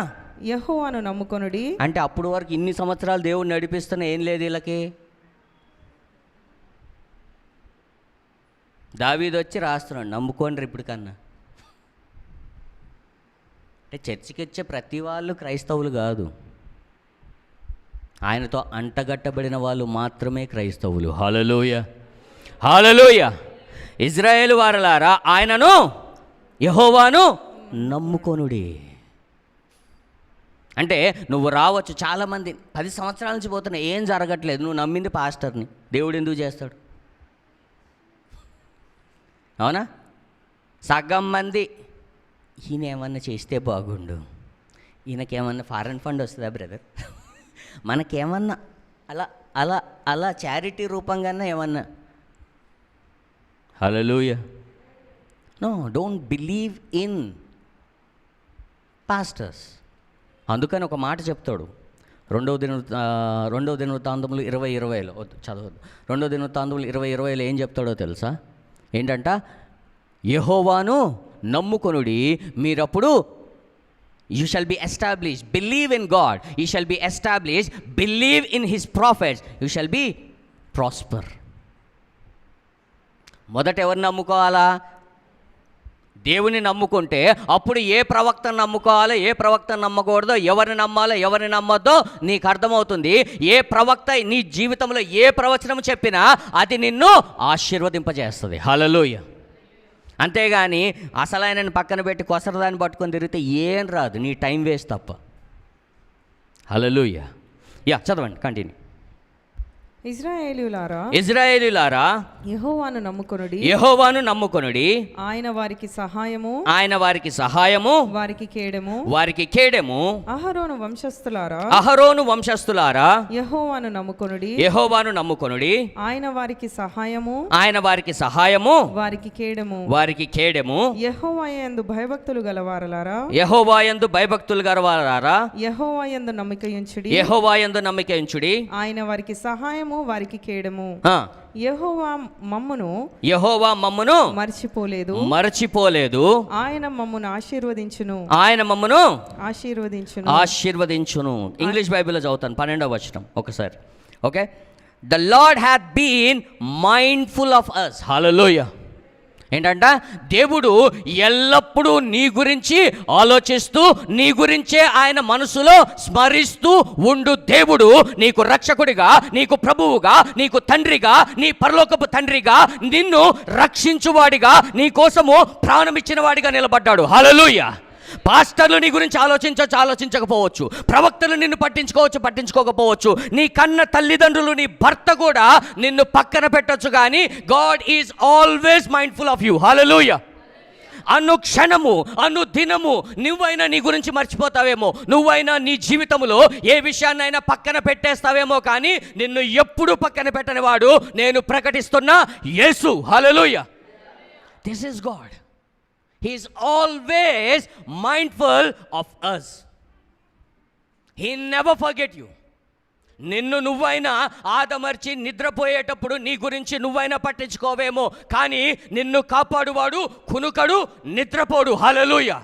యెహోవాను నమ్ముకొనుడి. అంటే అప్పుడు వరకు ఇన్ని సంవత్సరాలు దేవుడు నడిపిస్తున్న ఏం లేదు వీళ్ళకి. దావీదు వచ్చి రాస్తున్నాడు, నమ్ముకోండి ఇప్పుడు కన్నా. అంటే చర్చికి వచ్చే ప్రతి వాళ్ళు క్రైస్తవులు కాదు, ఆయనతో అంటగట్టబడిన వాళ్ళు మాత్రమే క్రైస్తవులు. హల్లెలూయా హల్లెలూయా. ఇశ్రాయేలు వారలారా, ఆయనను యెహోవాను నమ్ముకొనుడి. అంటే నువ్వు రావచ్చు, చాలామంది 10 సంవత్సరాల నుంచి పోతున్నా ఏం జరగట్లేదు, నువ్వు నమ్మింది పాస్టర్ని, దేవుడు ఎందుకు చేస్తాడు? అవునా? సగం మంది ఈయన ఏమన్నా చేస్తే బాగుండు, ఈయనకేమన్నా ఫారెన్ ఫండ్ వస్తుందా బ్రదర్, మనకేమన్నా అలా అలా అలా చారిటీ రూపంగానే ఏమన్నా. Hallelujah. No, don't believe in pastors. అందుకని ఒక మాట చెప్తాడు, రెండవ దినవృత్తాంతములు 20:20లో చదవద్దు, 2 దినవృత్తాంతములు 20:20లో ఏం చెప్తాడో తెలుసా? ఏంటంట? యెహోవాను నమ్ముకొనుడి, మీరప్పుడు you shall be establish. Believe in God, you shall be establish. Believe in his prophets, you shall be prosper. మొదట ఎవరిని నమ్ముకోవాలా? దేవుని నమ్ముకుంటే అప్పుడు ఏ ప్రవక్తను నమ్ముకోవాలో, ఏ ప్రవక్తను నమ్మకూడదో, ఎవరిని నమ్మాలో, ఎవరిని నమ్మొద్దో నీకు అర్థమవుతుంది. ఏ ప్రవక్త నీ జీవితంలో ఏ ప్రవచనం చెప్పినా అది నిన్ను ఆశీర్వదింపజేస్తుంది. హల్లెలూయా. అంతేగాని అసలైన పక్కన పెట్టి కొసరదాన్ని పట్టుకొని తిరిగితే ఏం రాదు, నీ టైం వేస్ట్ తప్ప. హల్లెలూయా. చదవండి, కంటిన్యూ. ఇశ్రాయేలీయులారా, యెహోవాను నమ్ముకొనుడి, యెహోవాను నమ్ముకొనుడి. ఆయన వారికి సహాయము, ఆయన వారికి సహాయము, వారికి కేడము, వారికి కేడము. అహరోను వంశస్థులారా, యెహోవాను నమ్ముకొనుడి, యెహోవాను నమ్ముకొనుడి. ఆయన వారికి సహాయము, ఆయన వారికి సహాయము, వారికి కేడము, వారికి కేడము. యెహోవాయందు భయభక్తులు గలవారలారా, యెహోవాయందు భయభక్తులు గలవారలారా, యెహోవాయందు నమ్మిక ఉంచుడి, యెహోవాయందు నమ్మిక ఉంచుడి. ఆయన వారికి సహాయము, వారికి కేడము. యెహోవా మమ్మును మరచిపోలేదు. ఆయన మమ్మును ఆశీర్వదించును. ఇంగ్లీష్ బైబిల్లో చదువుతాను 12వ వచనం ఒకసారి. Okay, the Lord hath been mindful of us. Hallelujah. ఏంటంట, దేవుడు ఎల్లప్పుడూ నీ గురించి ఆలోచిస్తూ నీ గురించే ఆయన మనసులో స్మరిస్తూ ఉండు దేవుడు నీకు రక్షకుడిగా, నీకు ప్రభువుగా, నీకు తండ్రిగా, నీ పరలోకపు తండ్రిగా, నిన్ను రక్షించువాడిగా, నీ కోసము ప్రాణమిచ్చిన వాడిగా నిలబడ్డాడు. హల్లెలూయా. పాస్టర్లు నీ గురించి ఆలోచించకపోవచ్చు, ప్రవక్తలు నిన్ను పట్టించుకోకపోవచ్చు, నీ కన్న తల్లిదండ్రులు, నీ భర్త కూడా నిన్ను పక్కన పెట్టొచ్చు, కానీ God is always mindful of you. Hallelujah. అనుక్షణము అనుదినము నువ్వైనా నీ గురించి మర్చిపోతావేమో, నువ్వైనా నీ జీవితంలో ఏ విషయాన్నైనా పక్కన పెట్టేస్తావేమో, కానీ నిన్ను ఎప్పుడూ పక్కన పెట్టని వాడు నేను ప్రకటిస్తున్న Yesu. Hallelujah. This is God. He is always mindful of us. He never forget you. నిన్ను నువ్వైనా ఆదమర్చి నిద్రపోయేటప్పుడు నీ గురించి నువ్వైనా పట్టించుకోవేమో, కానీ నిన్ను కాపాడువాడు కునుకడు, నిద్రపోడు. Hallelujah.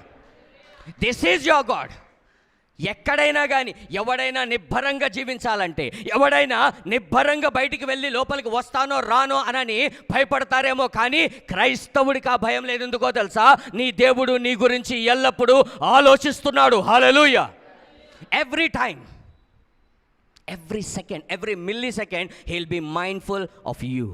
This is your God. ఎక్కడైనా కానీ ఎవడైనా నిబ్బరంగా జీవించాలంటే, ఎవడైనా నిబ్బరంగా బయటికి వెళ్ళి లోపలికి వస్తానో రానో అనని భయపడతారేమో, కానీ క్రైస్తవుడికి ఆ భయం లేదు. ఎందుకో తెలుసా? నీ దేవుడు నీ గురించి ఎల్లప్పుడూ ఆలోచిస్తున్నాడు. Hallelujah. Every time, every second, every millisecond he will be mindful of you.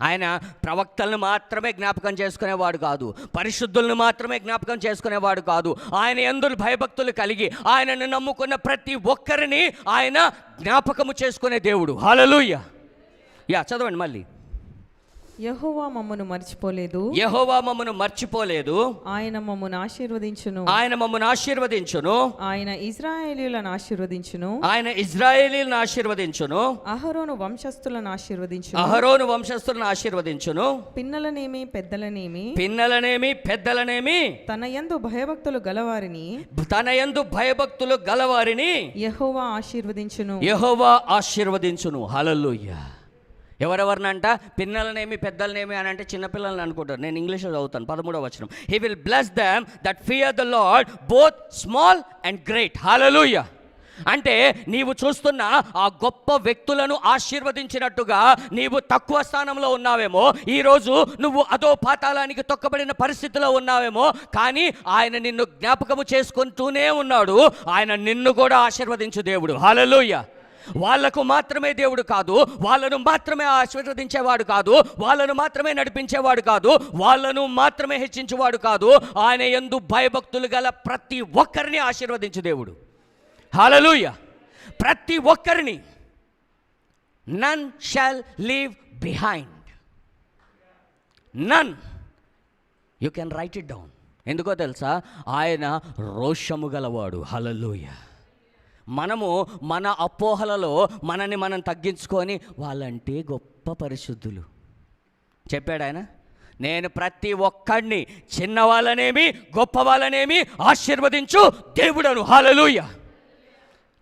ఆయన ప్రవక్తలను మాత్రమే జ్ఞాపకం చేసుకునేవాడు కాదు, పరిశుద్ధులను మాత్రమే జ్ఞాపకం చేసుకునేవాడు కాదు. ఆయన యందు భయభక్తులు కలిగి ఆయనను నమ్ముకున్న ప్రతి ఒక్కరిని ఆయన జ్ఞాపకము చేసుకునే దేవుడు. హల్లెలూయా. చదవండి మళ్ళీ. యెహోవా మమ్మను మర్చిపోలేదు, ఆయన మమ్మను ఆశీర్వదించును. ఆయన ఇశ్రాయేలీయులను ఆశీర్వదించును. అహరోను వంశస్థులను ఆశీర్వదించును. పిన్నలనేమి పెద్దలనేమి తన యందు భయభక్తులు గలవారిని యెహోవా ఆశీర్వదించును. హల్లెలూయా. ఎవరెవరినంట? పిన్నలనేమి పెద్దలనేమి అని అంటే చిన్నపిల్లలని అనుకుంటారు. నేను ఇంగ్లీష్లో చదువుతాను 13వ వచనం. He will bless them that fear the Lord both small and great. Hallelujah. అంటే నీవు చూస్తున్న ఆ గొప్ప వ్యక్తులను ఆశీర్వదించినట్టుగా నీవు తక్కువ స్థానంలో ఉన్నావేమో, ఈరోజు నువ్వు అదో పాతాళానికి తొక్కబడిన పరిస్థితిలో ఉన్నావేమో, కానీ ఆయన నిన్ను జ్ఞాపకము చేసుకుంటూనే ఉన్నాడు. ఆయన నిన్ను కూడా ఆశీర్వదించు దేవుడు. హల్లెలూయా. వాళ్లకు మాత్రమే దేవుడు కాదు, వాళ్ళను మాత్రమే ఆశీర్వదించేవాడు కాదు, వాళ్ళను మాత్రమే నడిపించేవాడు కాదు, వాళ్ళను మాత్రమే హెచ్చించేవాడు కాదు, ఆయన యందు భయభక్తులు గల ప్రతి ఒక్కరిని ఆశీర్వదించు దేవుడు. హల్లెలూయా. ప్రతి ఒక్కరిని. None shall leave behind. None. You can write it down. ఎందుకో తెలుసా? ఆయన రోషము గలవాడు. హల్లెలూయా. మనము మన అపోహలలో మనని మనం తగ్గించుకొని వాళ్ళంటే గొప్ప పరిశుద్ధులు చెప్పాడు ఆయన. నేను ప్రతి ఒక్కడిని, చిన్నవాళ్ళనేమి గొప్ప వాళ్ళనేమి ఆశీర్వదించు దేవుడను. హల్లెలూయా.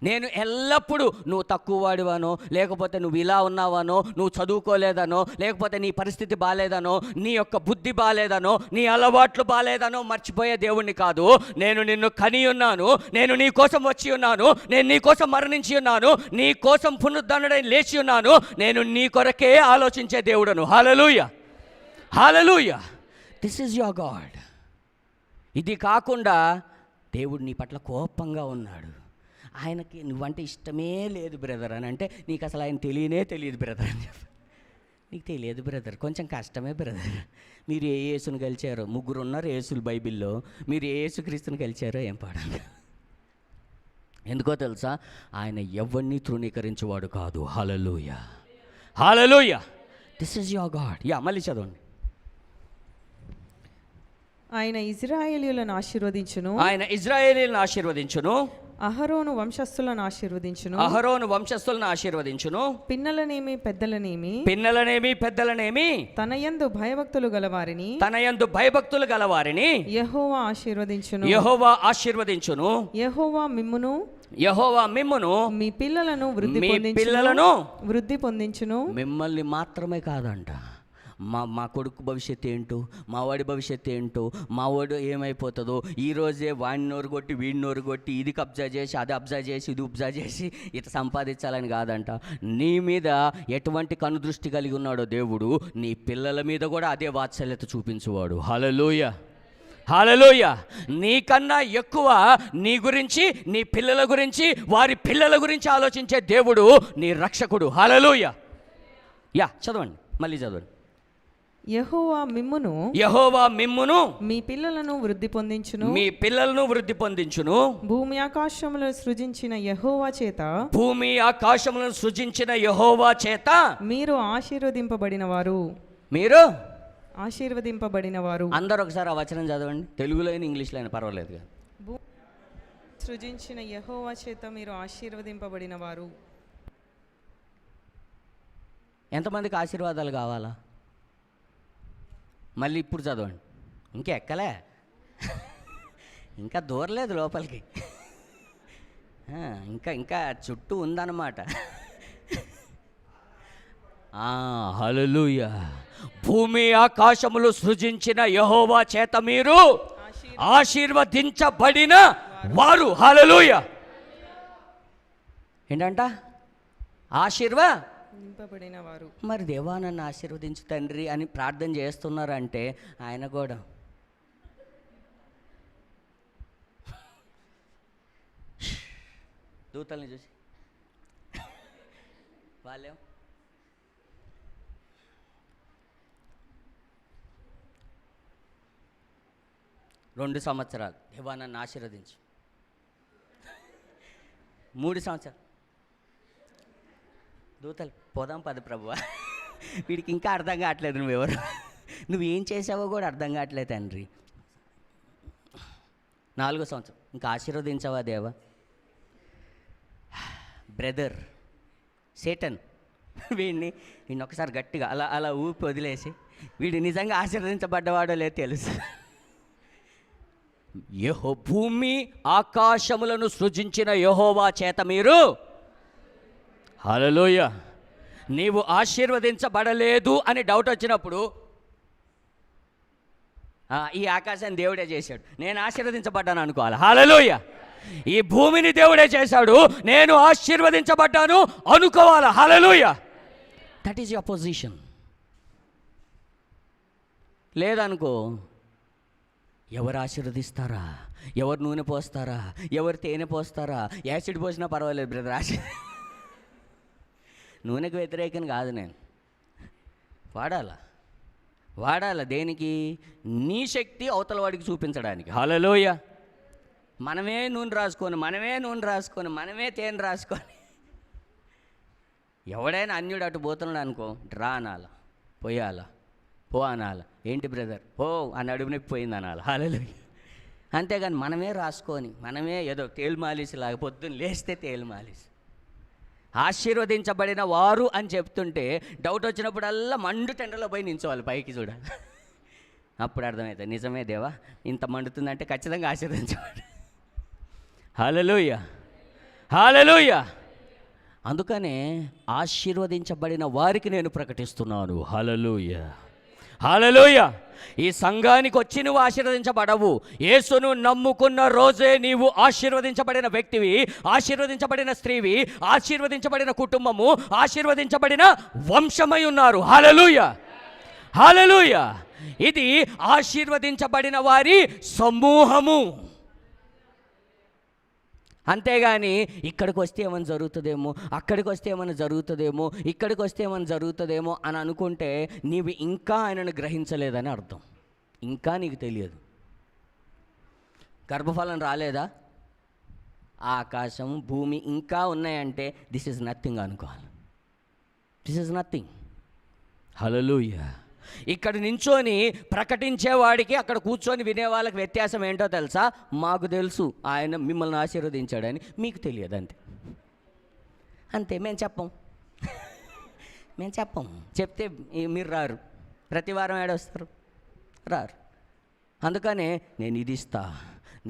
నేను ఎల్లప్పుడూ నువ్వు తక్కువ వాడివానో, లేకపోతే నువ్వు ఇలా ఉన్నావానో, నువ్వు చదువుకోలేదనో, లేకపోతే నీ పరిస్థితి బాలేదనో, నీ యొక్క బుద్ధి బాలేదనో, నీ అలవాట్లు బాలేదనో మర్చిపోయే దేవుణ్ణి కాదు. నేను నిన్ను కని ఉన్నాను, నేను నీ కోసం వచ్చి ఉన్నాను, నేను నీ కోసం మరణించి ఉన్నాను, నీ కోసం పునరుద్ధరణుడై లేచి ఉన్నాను. నేను నీ కొరకే ఆలోచించే దేవుడను. Hallelujah. Hallelujah. This is your God. ఇది కాకుండా దేవుడు నీ పట్ల కోపంగా ఉన్నాడు. ఆయనకి నువ్వంటే ఇష్టమే లేదు బ్రదర్ అని అంటే, నీకు అసలు ఆయన తెలియదు బ్రదర్ అని చెప్పి. నీకు తెలియదు బ్రదర్, కొంచెం కష్టమే బ్రదర్. మీరు ఏ యేసుని కలిచారో, 3 ఉన్నారు యేసులు బైబిల్లో, మీరు ఏ యేసుక్రీస్తుని కలిచారో ఏం పాడాలి. ఎందుకో తెలుసా? ఆయన ఎవరిని తృణీకరించేవాడు కాదు. Hallelujah. Hallelujah. This is your God. మళ్ళీ చదవండి. ఆయన ఇశ్రాయేలీయులను ఆశీర్వదించును. అహరోను వంశస్థులను ఆశీర్వదించును. అహరోను వంశస్థులను ఆశీర్వదించును. పిన్నలనేమి పెద్దలనేమి తనయందు భయభక్తులు గలవారిని యెహోవా ఆశీర్వదించును. యెహోవా మిమ్మును మీ పిల్లలను వృద్ధి పొందించును. మిమ్మల్ని మాత్రమే కాదంట, మా కొడుకు భవిష్యత్తు ఏంటో, మా వాడి భవిష్యత్తు ఏంటో, మా వాడు ఏమైపోతుందో, ఈరోజే వాడిని నోరు కొట్టి వీడిని నోరు కొట్టి ఇది కబ్జా చేసి అది అబ్జా చేసి ఇది ఉబ్జా చేసి ఇట సంపాదించాలని కాదంట. నీ మీద ఎటువంటి కనుదృష్టి కలిగి ఉన్నాడో దేవుడు, నీ పిల్లల మీద కూడా అదే వాత్సల్యత చూపించువాడు. హల్లెలూయా. నీకన్నా ఎక్కువ నీ గురించి, నీ పిల్లల గురించి, వారి పిల్లల గురించి ఆలోచించే దేవుడు నీ రక్షకుడు. హల్లెలూయా. చదవండి, మళ్ళీ చదవండి. యెహోవా మిమ్మును మీ పిల్లలను వృద్ధి పొందించును. భూమి ఆకాశములను సృజించిన యెహోవా చేత మీరు ఆశీర్వదింపబడిన వారు. అందరూ ఒకసారి ఆ వచనం చదవండి, తెలుగులో అయినా ఇంగ్లీష్లో అయినా పర్వాలేదు. సృజించిన యెహోవా చేత మీరు ఆశీర్వదింపబడిన వారు. ఎంతమందికి ఆశీర్వాదాలు కావాలా? మళ్ళీ ఇప్పుడు చదవండి. ఇంకెక్కలే, ఇంకా దూరలేదు లోపలికి, ఇంకా చుట్టూ ఉందన్నమాట. హల్లెలూయా. భూమి ఆకాశములు సృజించిన యెహోవా చేత మీరు ఆశీర్వదించబడిన వారు. హల్లెలూయా. ఏంటంట? ఆశీర్వదింపబడిన వారు. మరి దేవా నన్ను ఆశీర్వదించు తండ్రి అని ప్రార్థన చేస్తున్నారంటే ఆయన కూడా దూతల్ని చూసి వాళ్ళేం 2 సంవత్సరాలు దేవా నన్ను ఆశీర్వదించు. 3 సంవత్సరాలు దూతలు పోదాం పద ప్రభువా. వీడికి ఇంకా అర్థం కావట్లేదు నువ్వేం చేసావో కూడా అర్థం కావట్లేదు తండ్రి. 4వ సంవత్సరం ఇంకా ఆశీర్వదించవా దేవా. బ్రదర్ సేటన్ వీడిని ఒకసారి గట్టిగా అలా ఊపి వదిలేసి వీడు నిజంగా ఆశీర్వదించబడ్డవాడో లేదు తెలుసు. భూమి ఆకాశములను సృజించిన యెహోవా చేత మీరు. హల్లెలూయా. నీవు ఆశీర్వదించబడలేదు అని డౌట్ వచ్చినప్పుడు ఈ ఆకాశాన్ని దేవుడే చేశాడు, నేను ఆశీర్వదించబడ్డాను అనుకోవాలి. హల్లెలూయా. ఈ భూమిని దేవుడే చేశాడు, నేను ఆశీర్వదించబడ్డాను అనుకోవాలి. Hallelujah. That is your position. లేదనుకో, ఎవరు ఆశీర్వదిస్తారా, ఎవరు నూనె పోస్తారా, ఎవరు తేనె పోస్తారా, యాసిడ్ పోసినా పర్వాలేదు బ్రదర్. నూనెకు వ్యతిరేకం కాదు, నేను వాడాలా దేనికి? నీ శక్తి అవతల వాడికి చూపించడానికి. హల్లెలూయా. మనమే నూనె రాసుకొని మనమే తేనె రాసుకొని ఎవడైనా అన్యుడు అటు పోతున్నాడు అనుకో, డ్రా అనాల, పోయాలా, పో అనాల. ఏంటి బ్రదర్ పో అని అడుగు నొప్పి పోయింది అనాలి. హల్లెలూయా. అంతేగాని మనమే రాసుకొని మనమే ఏదో తేలు మాలిసి లాగా పొద్దున్న లేస్తే తేలు మాలిసి ఆశీర్వదించబడిన వారు అని చెప్తుంటే డౌట్ వచ్చినప్పుడల్లా మండు టెండర్లో పోయి నించోవాలి, పైకి చూడాలి. అప్పుడు అర్థమవుతుంది, నిజమే దేవా ఇంత మండుతుందంటే ఖచ్చితంగా ఆశీర్వదించబడి. హల్లెలూయా. హల్లెలూయా. అందుకనే ఆశీర్వదించబడిన వారికి నేను ప్రకటిస్తున్నాను. హల్లెలూయా. హల్లెలూయా. ఈ సంఘానికి వచ్చి నువ్వు ఆశీర్వదించబడవు. యేసును నమ్ముకున్న రోజే నీవు ఆశీర్వదించబడిన వ్యక్తివి, ఆశీర్వదించబడిన స్త్రీవి, ఆశీర్వదించబడిన కుటుంబము, ఆశీర్వదించబడిన వంశమై ఉన్నారు. హల్లెలూయా. హల్లెలూయా. ఇది ఆశీర్వదించబడిన వారి సమూహము. అంతేగాని ఇక్కడికి వస్తే ఏమైనా జరుగుతుందేమో, అక్కడికి వస్తే ఏమైనా జరుగుతుందేమో, ఇక్కడికి వస్తే ఏమైనా జరుగుతుందేమో అని అనుకుంటే నీవు ఇంకా ఆయనను గ్రహించలేదని అర్థం. ఇంకా నీకు తెలియదు. గర్భఫలం రాలేదా? ఆకాశం భూమి ఇంకా ఉన్నాయంటే దిస్ ఈజ్ నథింగ్ అనుకోవాలి. This is nothing. హల్లెలూయా. ఇక్కడ నించొని ప్రకటించేవాడికి అక్కడ కూర్చొని వినే వాళ్ళకి వ్యత్యాసం ఏంటో తెలుసా? మాకు తెలుసు ఆయన మిమ్మల్ని ఆశీర్వదించాడని, మీకు తెలియదు అంతే. అంతే, మేము చెప్పం. చెప్తే మీరు రారు. ప్రతి వారం ఏడొస్తారు, రారు. అందుకనే నేను ఇది ఇస్తా,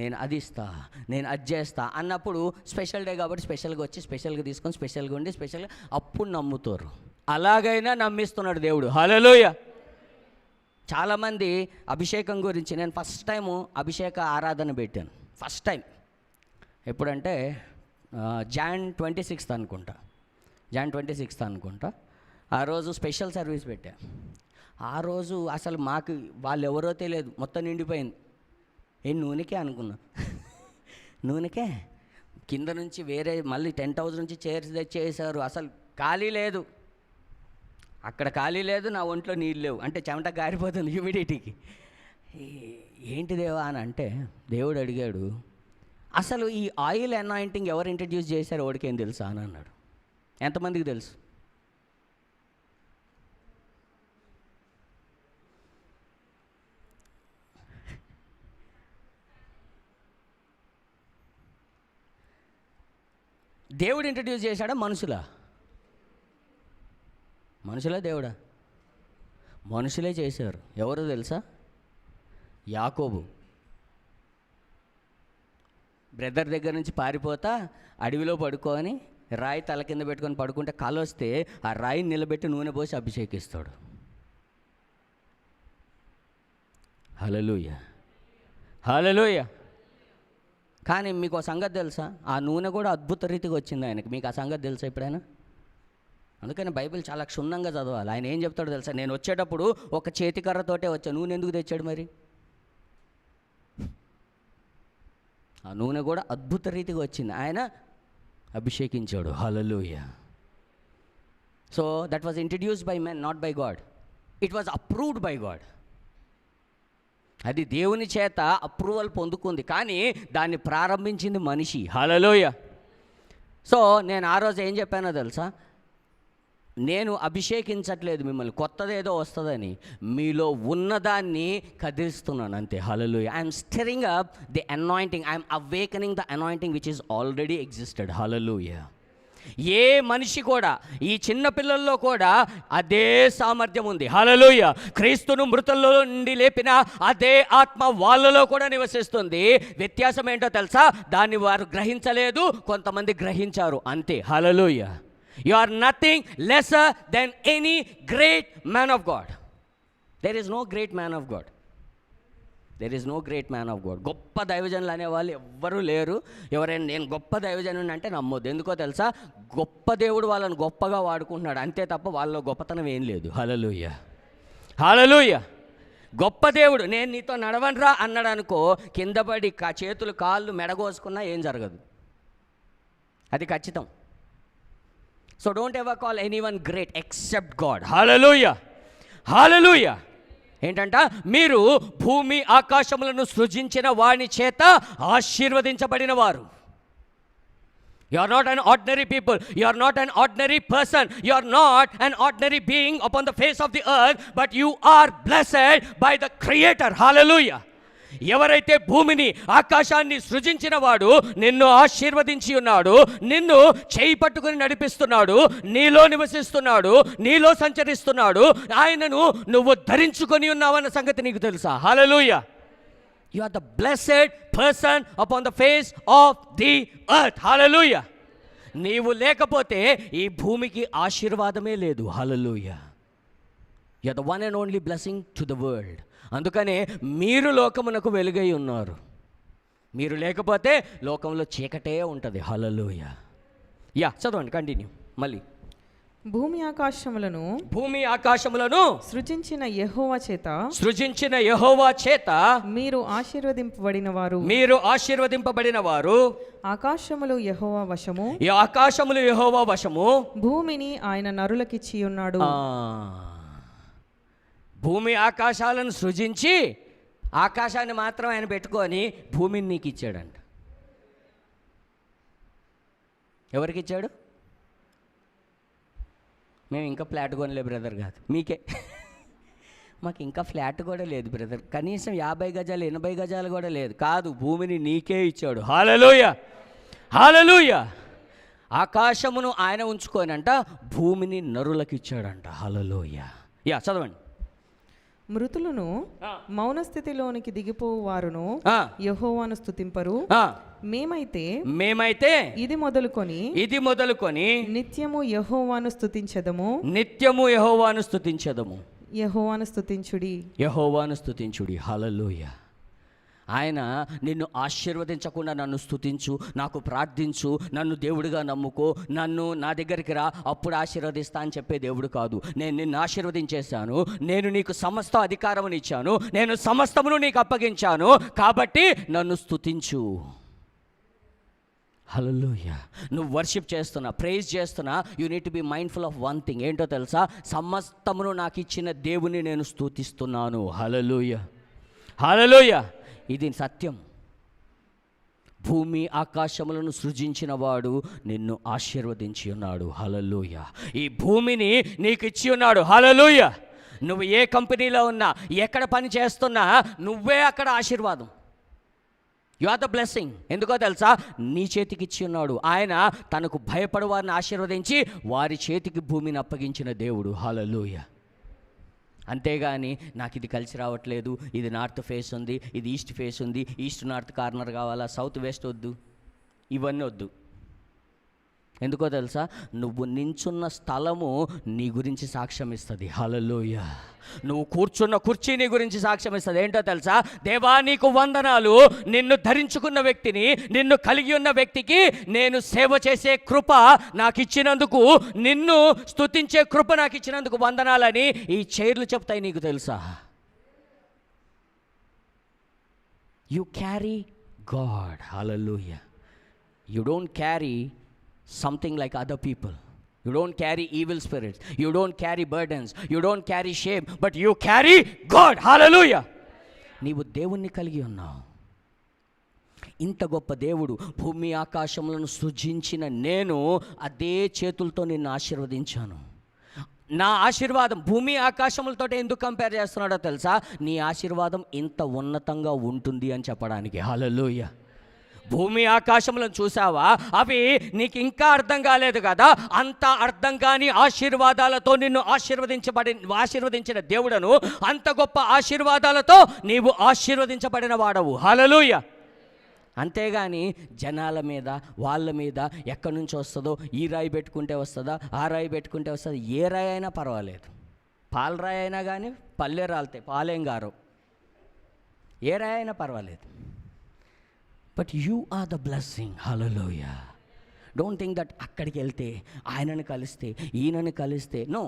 నేను అది ఇస్తా, నేను అది చేస్తా అన్నప్పుడు స్పెషల్ డే కాబట్టి స్పెషల్గా వచ్చి స్పెషల్గా తీసుకొని స్పెషల్గా ఉండి స్పెషల్గా అప్పుడు నమ్ముతారు. అలాగైనా నమ్మిస్తున్నాడు దేవుడు. హల్లెలూయా. చాలామంది అభిషేకం గురించి, నేను ఫస్ట్ టైము అభిషేక ఆరాధన పెట్టాను. ఫస్ట్ టైం ఎప్పుడంటే జాన్ 26 అనుకుంటా. ఆ రోజు స్పెషల్ సర్వీస్ పెట్టా. ఆ రోజు అసలు మాకు వాళ్ళు ఎవరో తెలియదు, మొత్తం నిండిపోయింది. నూనెకే అనుకున్నా. నూనెకే కింద నుంచి వేరే మళ్ళీ 10,000 నుంచి చైర్స్ తెచ్చేసారు. అసలు ఖాళీ లేదు, అక్కడ ఖాళీ లేదు, నా ఒంట్లో నీళ్ళు లేవు. అంటే చెమట గారిపోతుంది హ్యూమిడిటీకి. ఏంటి దేవా అని అంటే దేవుడు అడిగాడు, అసలు ఈ ఆయిల్ అనాయింటింగ్ ఎవరు ఇంట్రడ్యూస్ చేశారు వాడికేం తెలుసా అని అన్నాడు. ఎంతమందికి తెలుసు? దేవుడు ఇంట్రడ్యూస్ చేశాడా? మనుషులా దేవుడా? మనుషులే చేశారు. ఎవరు తెలుసా? యాకోబు బ్రదర్ దగ్గర నుంచి పారిపోతా అడవిలో పడుకొని రాయి తల కింద పెట్టుకొని పడుకుంటే కల వస్తే ఆ రాయిని నిలబెట్టి నూనె పోసి అభిషేకిస్తాడు. హల్లెలూయా. కానీ మీకు ఒక సంగతి తెలుసా? ఆ నూనె కూడా అద్భుత రీతిగా వచ్చింది ఆయనకి. మీకు ఆ సంగతి తెలుసా ఎప్పుడైనా? అందుకని బైబిల్ చాలా క్షుణ్ణంగా చదవాలి. ఆయన ఏం చెప్తాడో తెలుసా? నేను వచ్చేటప్పుడు ఒక చేతికర్రతోటే వచ్చా. నూనె ఎందుకు తెచ్చాడు మరి? ఆ నూనె కూడా అద్భుత రీతిగా వచ్చింది, ఆయన అభిషేకించాడు. Hallelujah. So that was introduced by men, not by God. It was approved by God. అది దేవుని చేత అప్రూవల్ పొందుకుంది, కానీ దాన్ని ప్రారంభించింది మనిషి. హల్లెలూయా. సో నేను ఆ రోజు ఏం చెప్పానో తెలుసా? నేను అభిషేకించట్లేదు మిమ్మల్ని కొత్తదేదో వస్తుందని, మీలో ఉన్నదాన్ని కదిలిస్తున్నాను అంతే. Hallelujah. I'm stirring up the anointing, I'm awakening the anointing which is already existed. Hallelujah. ఏ మనిషి కూడా, ఈ చిన్న పిల్లల్లో కూడా అదే సామర్థ్యం ఉంది. హల్లెలూయా. క్రీస్తును మృతుల్లో నుండి లేపిన అదే ఆత్మ వాళ్ళలో కూడా నివసిస్తుంది. వ్యత్యాసం ఏంటో తెలుసా? దాన్ని వారు గ్రహించలేదు, కొంతమంది గ్రహించారు అంతే. హల్లెలూయా. You are nothing lesser than any great man of God. There is no great man of God. గొప్ప దైవజనులు అనేవాళ్ళు ఎవ్వరూ లేరు. ఎవరైనా నేను గొప్ప దైవజనుని అంటే నమ్మొద్దు. ఎందుకో తెలుసా? గొప్ప దేవుడు వాళ్ళని గొప్పగా వాడుకుంటున్నాడు అంతే తప్ప వాళ్ళలో గొప్పతనం ఏం లేదు. హల్లెలూయా. గొప్ప దేవుడు నేను నీతో నడవనరా అన్నాడు అనుకో, కింద పడి చేతులు కాళ్ళు మెడగోసుకున్నా ఏం జరగదు, అది ఖచ్చితం. So don't ever call anyone great except God. Hallelujah. ఏంటంట? మీరు భూమి ఆకాశములను సృజించిన వాని చేత ఆశీర్వదించబడిన వారు. You are not an ordinary people. You are not an ordinary person. You are not an ordinary being upon the face of the earth, but you are blessed by the Creator. Hallelujah. ఎవరైతే భూమిని ఆకాశాన్ని సృజించిన వాడు నిన్ను ఆశీర్వదించి ఉన్నాడు, నిన్ను చేయి పట్టుకుని నడిపిస్తున్నాడు, నీలో నివసిస్తున్నాడు, నీలో సంచరిస్తున్నాడు, ఆయనను నువ్వు ధరించుకొని ఉన్నావన్న సంగతి నీకు తెలుసా? Hallelujah. You are the blessed person upon the face of the earth. Hallelujah. నీవు లేకపోతే ఈ భూమికి ఆశీర్వాదమే లేదు. Hallelujah. You are the one and only blessing to the world. అందుకనే మీరు లోకమునకు వెలుగై ఉన్నారు. మీరు లేకపోతే లోకంలో చీకటే ఉంటుంది. హల్లెలూయా. చదవండి, కంటిన్యూ. మళ్ళీ భూమి ఆకాశములను సృజించిన యెహోవా చేత మీరు ఆశీర్వదింపబడిన వారు. ఆకాశములు యెహోవా వశము, భూమిని ఆయన నరులకిచ్చి ఉన్నాడు. భూమి ఆకాశాలను సృజించి ఆకాశాన్ని మాత్రం ఆయన పెట్టుకొని భూమిని నీకు ఇచ్చాడంట. ఎవరికి ఇచ్చాడు? మేము ఇంకా ఫ్లాట్ కొనలే బ్రదర్, కాదు మీకే. మాకు ఇంకా ఫ్లాట్ కూడా లేదు బ్రదర్, కనీసం 50 గజాలు 80 గజాలు కూడా లేదు. కాదు, భూమిని నీకే ఇచ్చాడు. హల్లెలూయా, హల్లెలూయా. ఆకాశమును ఆయన ఉంచుకోనంట, భూమిని నరులకు ఇచ్చాడంట. హల్లెలూయా. యా, చదవండి. మృతులను మౌన స్థితిలోనికి దిగిపోవు వారును యెహోవాను స్తుతింపరు. మేమైతే ఇది మొదలుకొని నిత్యము యెహోవాను స్తుతించెదము. యెహోవాను స్తుతించుడి. హల్లెలూయా. ఆయన నిన్ను ఆశీర్వదించకుండా నన్ను స్తుతించు, నాకు ప్రార్థించు, నన్ను దేవుడిగా నమ్ముకో, నన్ను నా దగ్గరికి రా, అప్పుడు ఆశీర్వదిస్తా అని చెప్పే దేవుడు కాదు. నేను నిన్ను ఆశీర్వదించేశాను, నేను నీకు సమస్త అధికారమును ఇచ్చాను, నేను సమస్తమును నీకు అప్పగించాను, కాబట్టి నన్ను స్తుతించు. హల్లెలూయా. నువ్వు వర్షిప్ చేస్తున్నా, ప్రైజ్ చేస్తున్నా, you need to be mindful of one thing. ఏంటో తెలుసా? సమస్తమును నాకు ఇచ్చిన దేవుని నేను స్తుతిస్తున్నాను. హల్లెలూయా, హల్లెలూయా. ఇది సత్యం. భూమి ఆకాశములను సృజించిన వాడు నిన్ను ఆశీర్వదించి ఉన్నాడు. హల్లెలూయా. ఈ భూమిని నీకు ఇచ్చి ఉన్నాడు. హల్లెలూయా. నువ్వు ఏ కంపెనీలో ఉన్నా, ఎక్కడ పని చేస్తున్నా, నువ్వే అక్కడ ఆశీర్వాదం. You are the blessing. ఎందుకో తెలుసా? నీ చేతికి ఇచ్చి ఉన్నాడు. ఆయన తనకు భయపడు వారిని ఆశీర్వదించి వారి చేతికి భూమిని అప్పగించిన దేవుడు. హల్లెలూయా. అంతేగాని నాకు ఇది కలిసి రావట్లేదు, ఇది నార్త్ ఫేస్ ఉంది, ఇది ఈస్ట్ ఫేస్ ఉంది, ఈస్ట్ నార్త్ కార్నర్ కావాలా, సౌత్ వెస్ట్ వద్దు, ఇవన్నీ వద్దు. ఎందుకో తెలుసా? నువ్వు నించున్న స్థలము నీ గురించి సాక్ష్యం ఇస్తుంది. హల్లెలూయా. నువ్వు కూర్చున్న కుర్చీ నీ గురించి సాక్ష్యం ఇస్తుంది. ఏంటో తెలుసా? దేవా నీకు వందనాలు, నిన్ను ధరించుకున్న వ్యక్తిని, నిన్ను కలిగి ఉన్న వ్యక్తికి నేను సేవ చేసే కృప నాకు ఇచ్చినందుకు, నిన్ను స్తుతించే కృప నాకు ఇచ్చినందుకు వందనాలని ఈ చైర్లు చెప్తాయి. నీకు తెలుసా? You carry God. Hallelujah. You don't carry something like other people. You don't carry evil spirits, you don't carry burdens, you don't carry shame, but you carry God. Hallelujah. నీవు దేవుణ్ణి కలిగి ఉన్నావు. ఇంత గొప్ప దేవుడు, భూమి ఆకాశములను సృజించిన నేను అదే చేతులతో నిన్ను ఆశీర్వదించాను. నా ఆశీర్వాదం భూమి ఆకాశములతో ఎందుకు కంపేర్ చేస్తున్నాడో తెలుసా? నీ ఆశీర్వాదం ఇంత ఉన్నతంగా ఉంటుంది అని చెప్పడానికి. హల్లెలూయా. భూమి ఆకాశములను చూసావా? అవి నీకు ఇంకా అర్థం కాలేదు కదా? అంత అర్థం కాని ఆశీర్వాదాలతో నిన్ను ఆశీర్వదించిన దేవుడను, అంత గొప్ప ఆశీర్వాదాలతో నీవు ఆశీర్వదించబడిన వాడవు. హల్లెలూయా. అంతేగాని జనాల మీద, వాళ్ళ మీద ఎక్కడి నుంచి వస్తుందో, ఈ రాయి పెట్టుకుంటే వస్తుందా, ఆ రాయి పెట్టుకుంటే వస్తుందా, ఏ రాయి అయినా పర్వాలేదు. పాల రాయి అయినా కానీ పల్లె రాలితే పాలేం గారు, ఏ రాయి అయినా పర్వాలేదు. But you are the blessing. Hallelujah. Don't think that అక్కడికి వెళ్తే, ఆయనను కలిస్తే, ఈయనను కలిస్తే. నో.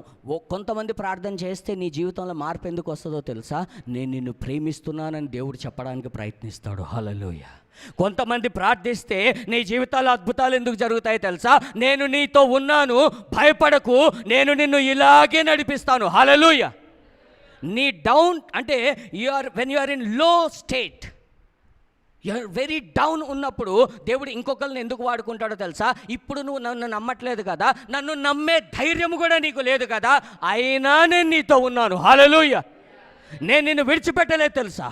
కొంతమంది ప్రార్థన చేస్తే నీ జీవితంలో మార్పు ఎందుకు వస్తుందో తెలుసా? నేను నిన్ను ప్రేమిస్తున్నానని దేవుడు చెప్పడానికి ప్రయత్నిస్తాడు. హల్లెలూయా. కొంతమంది ప్రార్థిస్తే నీ జీవితాల్లో అద్భుతాలు ఎందుకు జరుగుతాయి తెలుసా? నేను నీతో ఉన్నాను, భయపడకు, నేను నిన్ను ఇలాగే నడిపిస్తాను. హల్లెలూయా. నీ డౌన్ అంటే when you are in low state, you are very down ఉన్నప్పుడు దేవుడు ఇంకొకరిని ఎందుకు వాడుకుంటాడో తెలుసా? ఇప్పుడు నువ్వు నన్ను నమ్మట్లేదు కదా, నన్ను నమ్మే ధైర్యం కూడా నీకు లేదు కదా, అయినా నేను నీతో ఉన్నాను. హల్లెలూయా. నేను నిన్ను విడిచిపెట్టలేదు తెలుసా?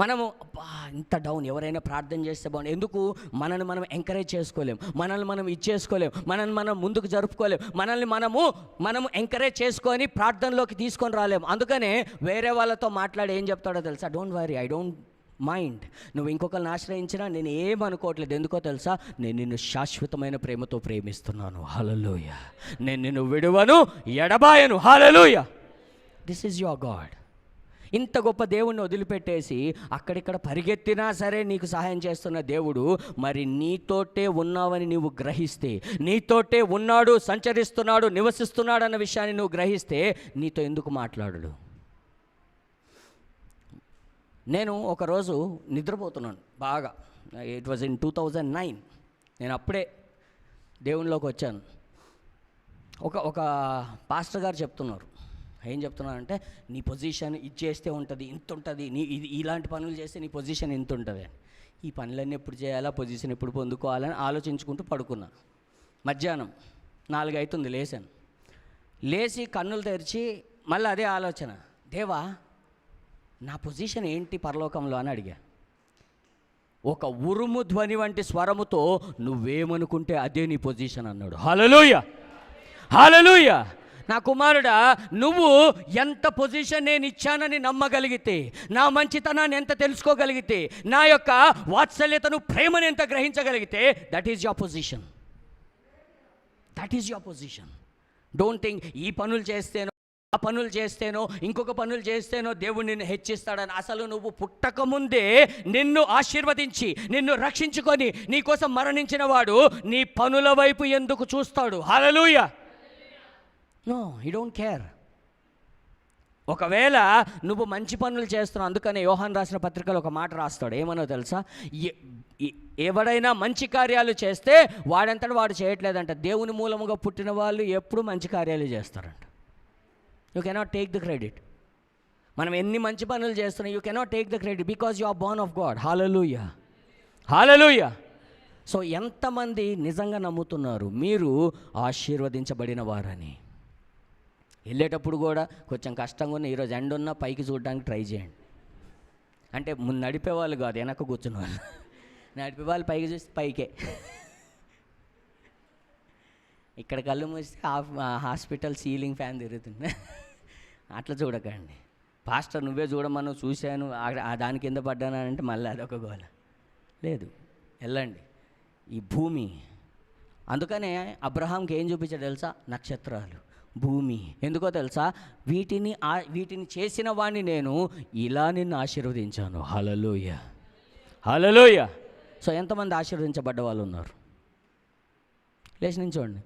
మనము ఇంత డౌన్, ఎవరైనా ప్రార్థన చేస్తే బాగుంది. ఎందుకు? మనల్ని మనం ఎంకరేజ్ చేసుకోలేం, మనల్ని మనం ఇచ్చేసుకోలేం, మనల్ని మనం ముందుకు జరుపుకోలేం, మనల్ని మనము ఎంకరేజ్ చేసుకొని ప్రార్థనలోకి తీసుకొని రాలేం. అందుకనే వేరే వాళ్ళతో మాట్లాడి ఏం చెప్తాడో తెలుసా? Don't worry, I don't mind. నువ్వు ఇంకొకరిని ఆశ్రయించినా నేను ఏమనుకోవట్లేదు. ఎందుకో తెలుసా? నేను నిన్ను శాశ్వతమైన ప్రేమతో ప్రేమిస్తున్నాను. హల్లెలూయా. నేను నిన్ను విడువను, ఎడబాయను. Hallelujah. This is your God. ఇంత గొప్ప దేవుణ్ణి వదిలిపెట్టేసి అక్కడిక్కడ పరిగెత్తినా సరే నీకు సహాయం చేస్తున్న దేవుడు మరి నీతోటే ఉన్నావని నువ్వు గ్రహిస్తే, నీతోటే ఉన్నాడు, సంచరిస్తున్నాడు, నివసిస్తున్నాడు అన్న విషయాన్ని నువ్వు గ్రహిస్తే నీతో ఎందుకు మాట్లాడడు? నేను ఒకరోజు నిద్రపోతున్నాను బాగా. It was in 2009. నేను అప్పుడే దేవునిలోకి వచ్చాను. ఒక పాస్టర్ గారు చెప్తున్నారు. ఏం చెప్తున్నారంటే, నీ పొజిషన్ ఇది చేస్తే ఉంటుంది, ఇంత ఉంటుంది, ఇలాంటి పనులు చేస్తే నీ పొజిషన్ ఇంత ఉంటుంది అని. ఈ పనులన్నీ ఎప్పుడు చేయాలా, పొజిషన్ ఎప్పుడు పొందుకోవాలని ఆలోచించుకుంటూ పడుకున్నాను. మధ్యాహ్నం 4 అవుతుంది, లేచాను. లేచి కన్నులు తెరిచి మళ్ళీ అదే ఆలోచన, దేవా నా పొజిషన్ ఏంటి పరలోకంలో అని అడిగా. ఒక ఉరుము ధ్వని వంటి స్వరముతో నువ్వేమనుకుంటే అదే నీ పొజిషన్ అన్నాడు. హల్లెలూయా, హల్లెలూయా. నా కుమారుడా, నువ్వు ఎంత పొజిషన్ నేను ఇచ్చానని నమ్మగలిగితే, నా మంచితనాన్ని ఎంత తెలుసుకోగలిగితే, నా యొక్క వాత్సల్యతను, ప్రేమను ఎంత గ్రహించగలిగితే, that is your position. That is your position. Don't think ఈ పనులు చేస్తేనో, ఆ పనులు చేస్తేనో, ఇంకొక పనులు చేస్తేనో దేవుడు నిన్ను హెచ్చిస్తాడని. అసలు నువ్వు పుట్టకముందే నిన్ను ఆశీర్వదించి, నిన్ను రక్షించుకొని, నీ కోసం మరణించిన వాడు నీ పనుల వైపు ఎందుకు చూస్తాడు? Hallelujah. No, he don't care. ఒకవేళ నువ్వు మంచి పనులు చేస్తున్నావు, అందుకనే యోహాను రాసిన పత్రికలో ఒక మాట రాస్తాడు. ఏమనో తెలుసా? ఎవడైనా మంచి కార్యాలు చేస్తే వాడంతటా వాడు చేయట్లేదంట. దేవుని మూలముగా పుట్టిన వాళ్ళు ఎప్పుడు మంచి కార్యాలు చేస్తారంట. You cannot take the credit. మనం ఎన్ని మంచి పనులు చేస్తున్నాం, you cannot take the credit because you are born of God. Hallelujah, hallelujah. So ఎంతమంది నిజంగా నమ్ముతున్నారు మీరు ఆశీర్వదించబడిన వారని? వెళ్ళేటప్పుడు కూడా కొంచెం కష్టంగా ఉన్న, ఈరోజు ఎండ ఉన్నా పైకి చూడడానికి ట్రై చేయండి. అంటే ముందు నడిపేవాళ్ళు కాదు, వెనక కూర్చున్న వాళ్ళు. నడిపేవాళ్ళు పైకి చూస్తే పైకే. ఇక్కడ కళ్ళు మూస్తే హాస్పిటల్ సీలింగ్ ఫ్యాన్ తిరుగుతుంది. అట్లా చూడకండి. పాస్టర్ నువ్వే చూడమను, చూశాను, దాని కింద పడ్డాను అంటే మళ్ళీ అదొక గోల. లేదు, వెళ్ళండి. ఈ భూమి, అందుకనే అబ్రహాంకి ఏం చూపించాడు తెలుసా? నక్షత్రాలు, భూమి. ఎందుకో తెలుసా? వీటిని చేసిన వాడిని నేను ఇలా నిన్ను ఆశీర్వదించాను. హల్లెలూయా, హల్లెలూయా. సో ఎంతమంది ఆశీర్వదించబడ్డ వాళ్ళు ఉన్నారు? లేచి నించోండి,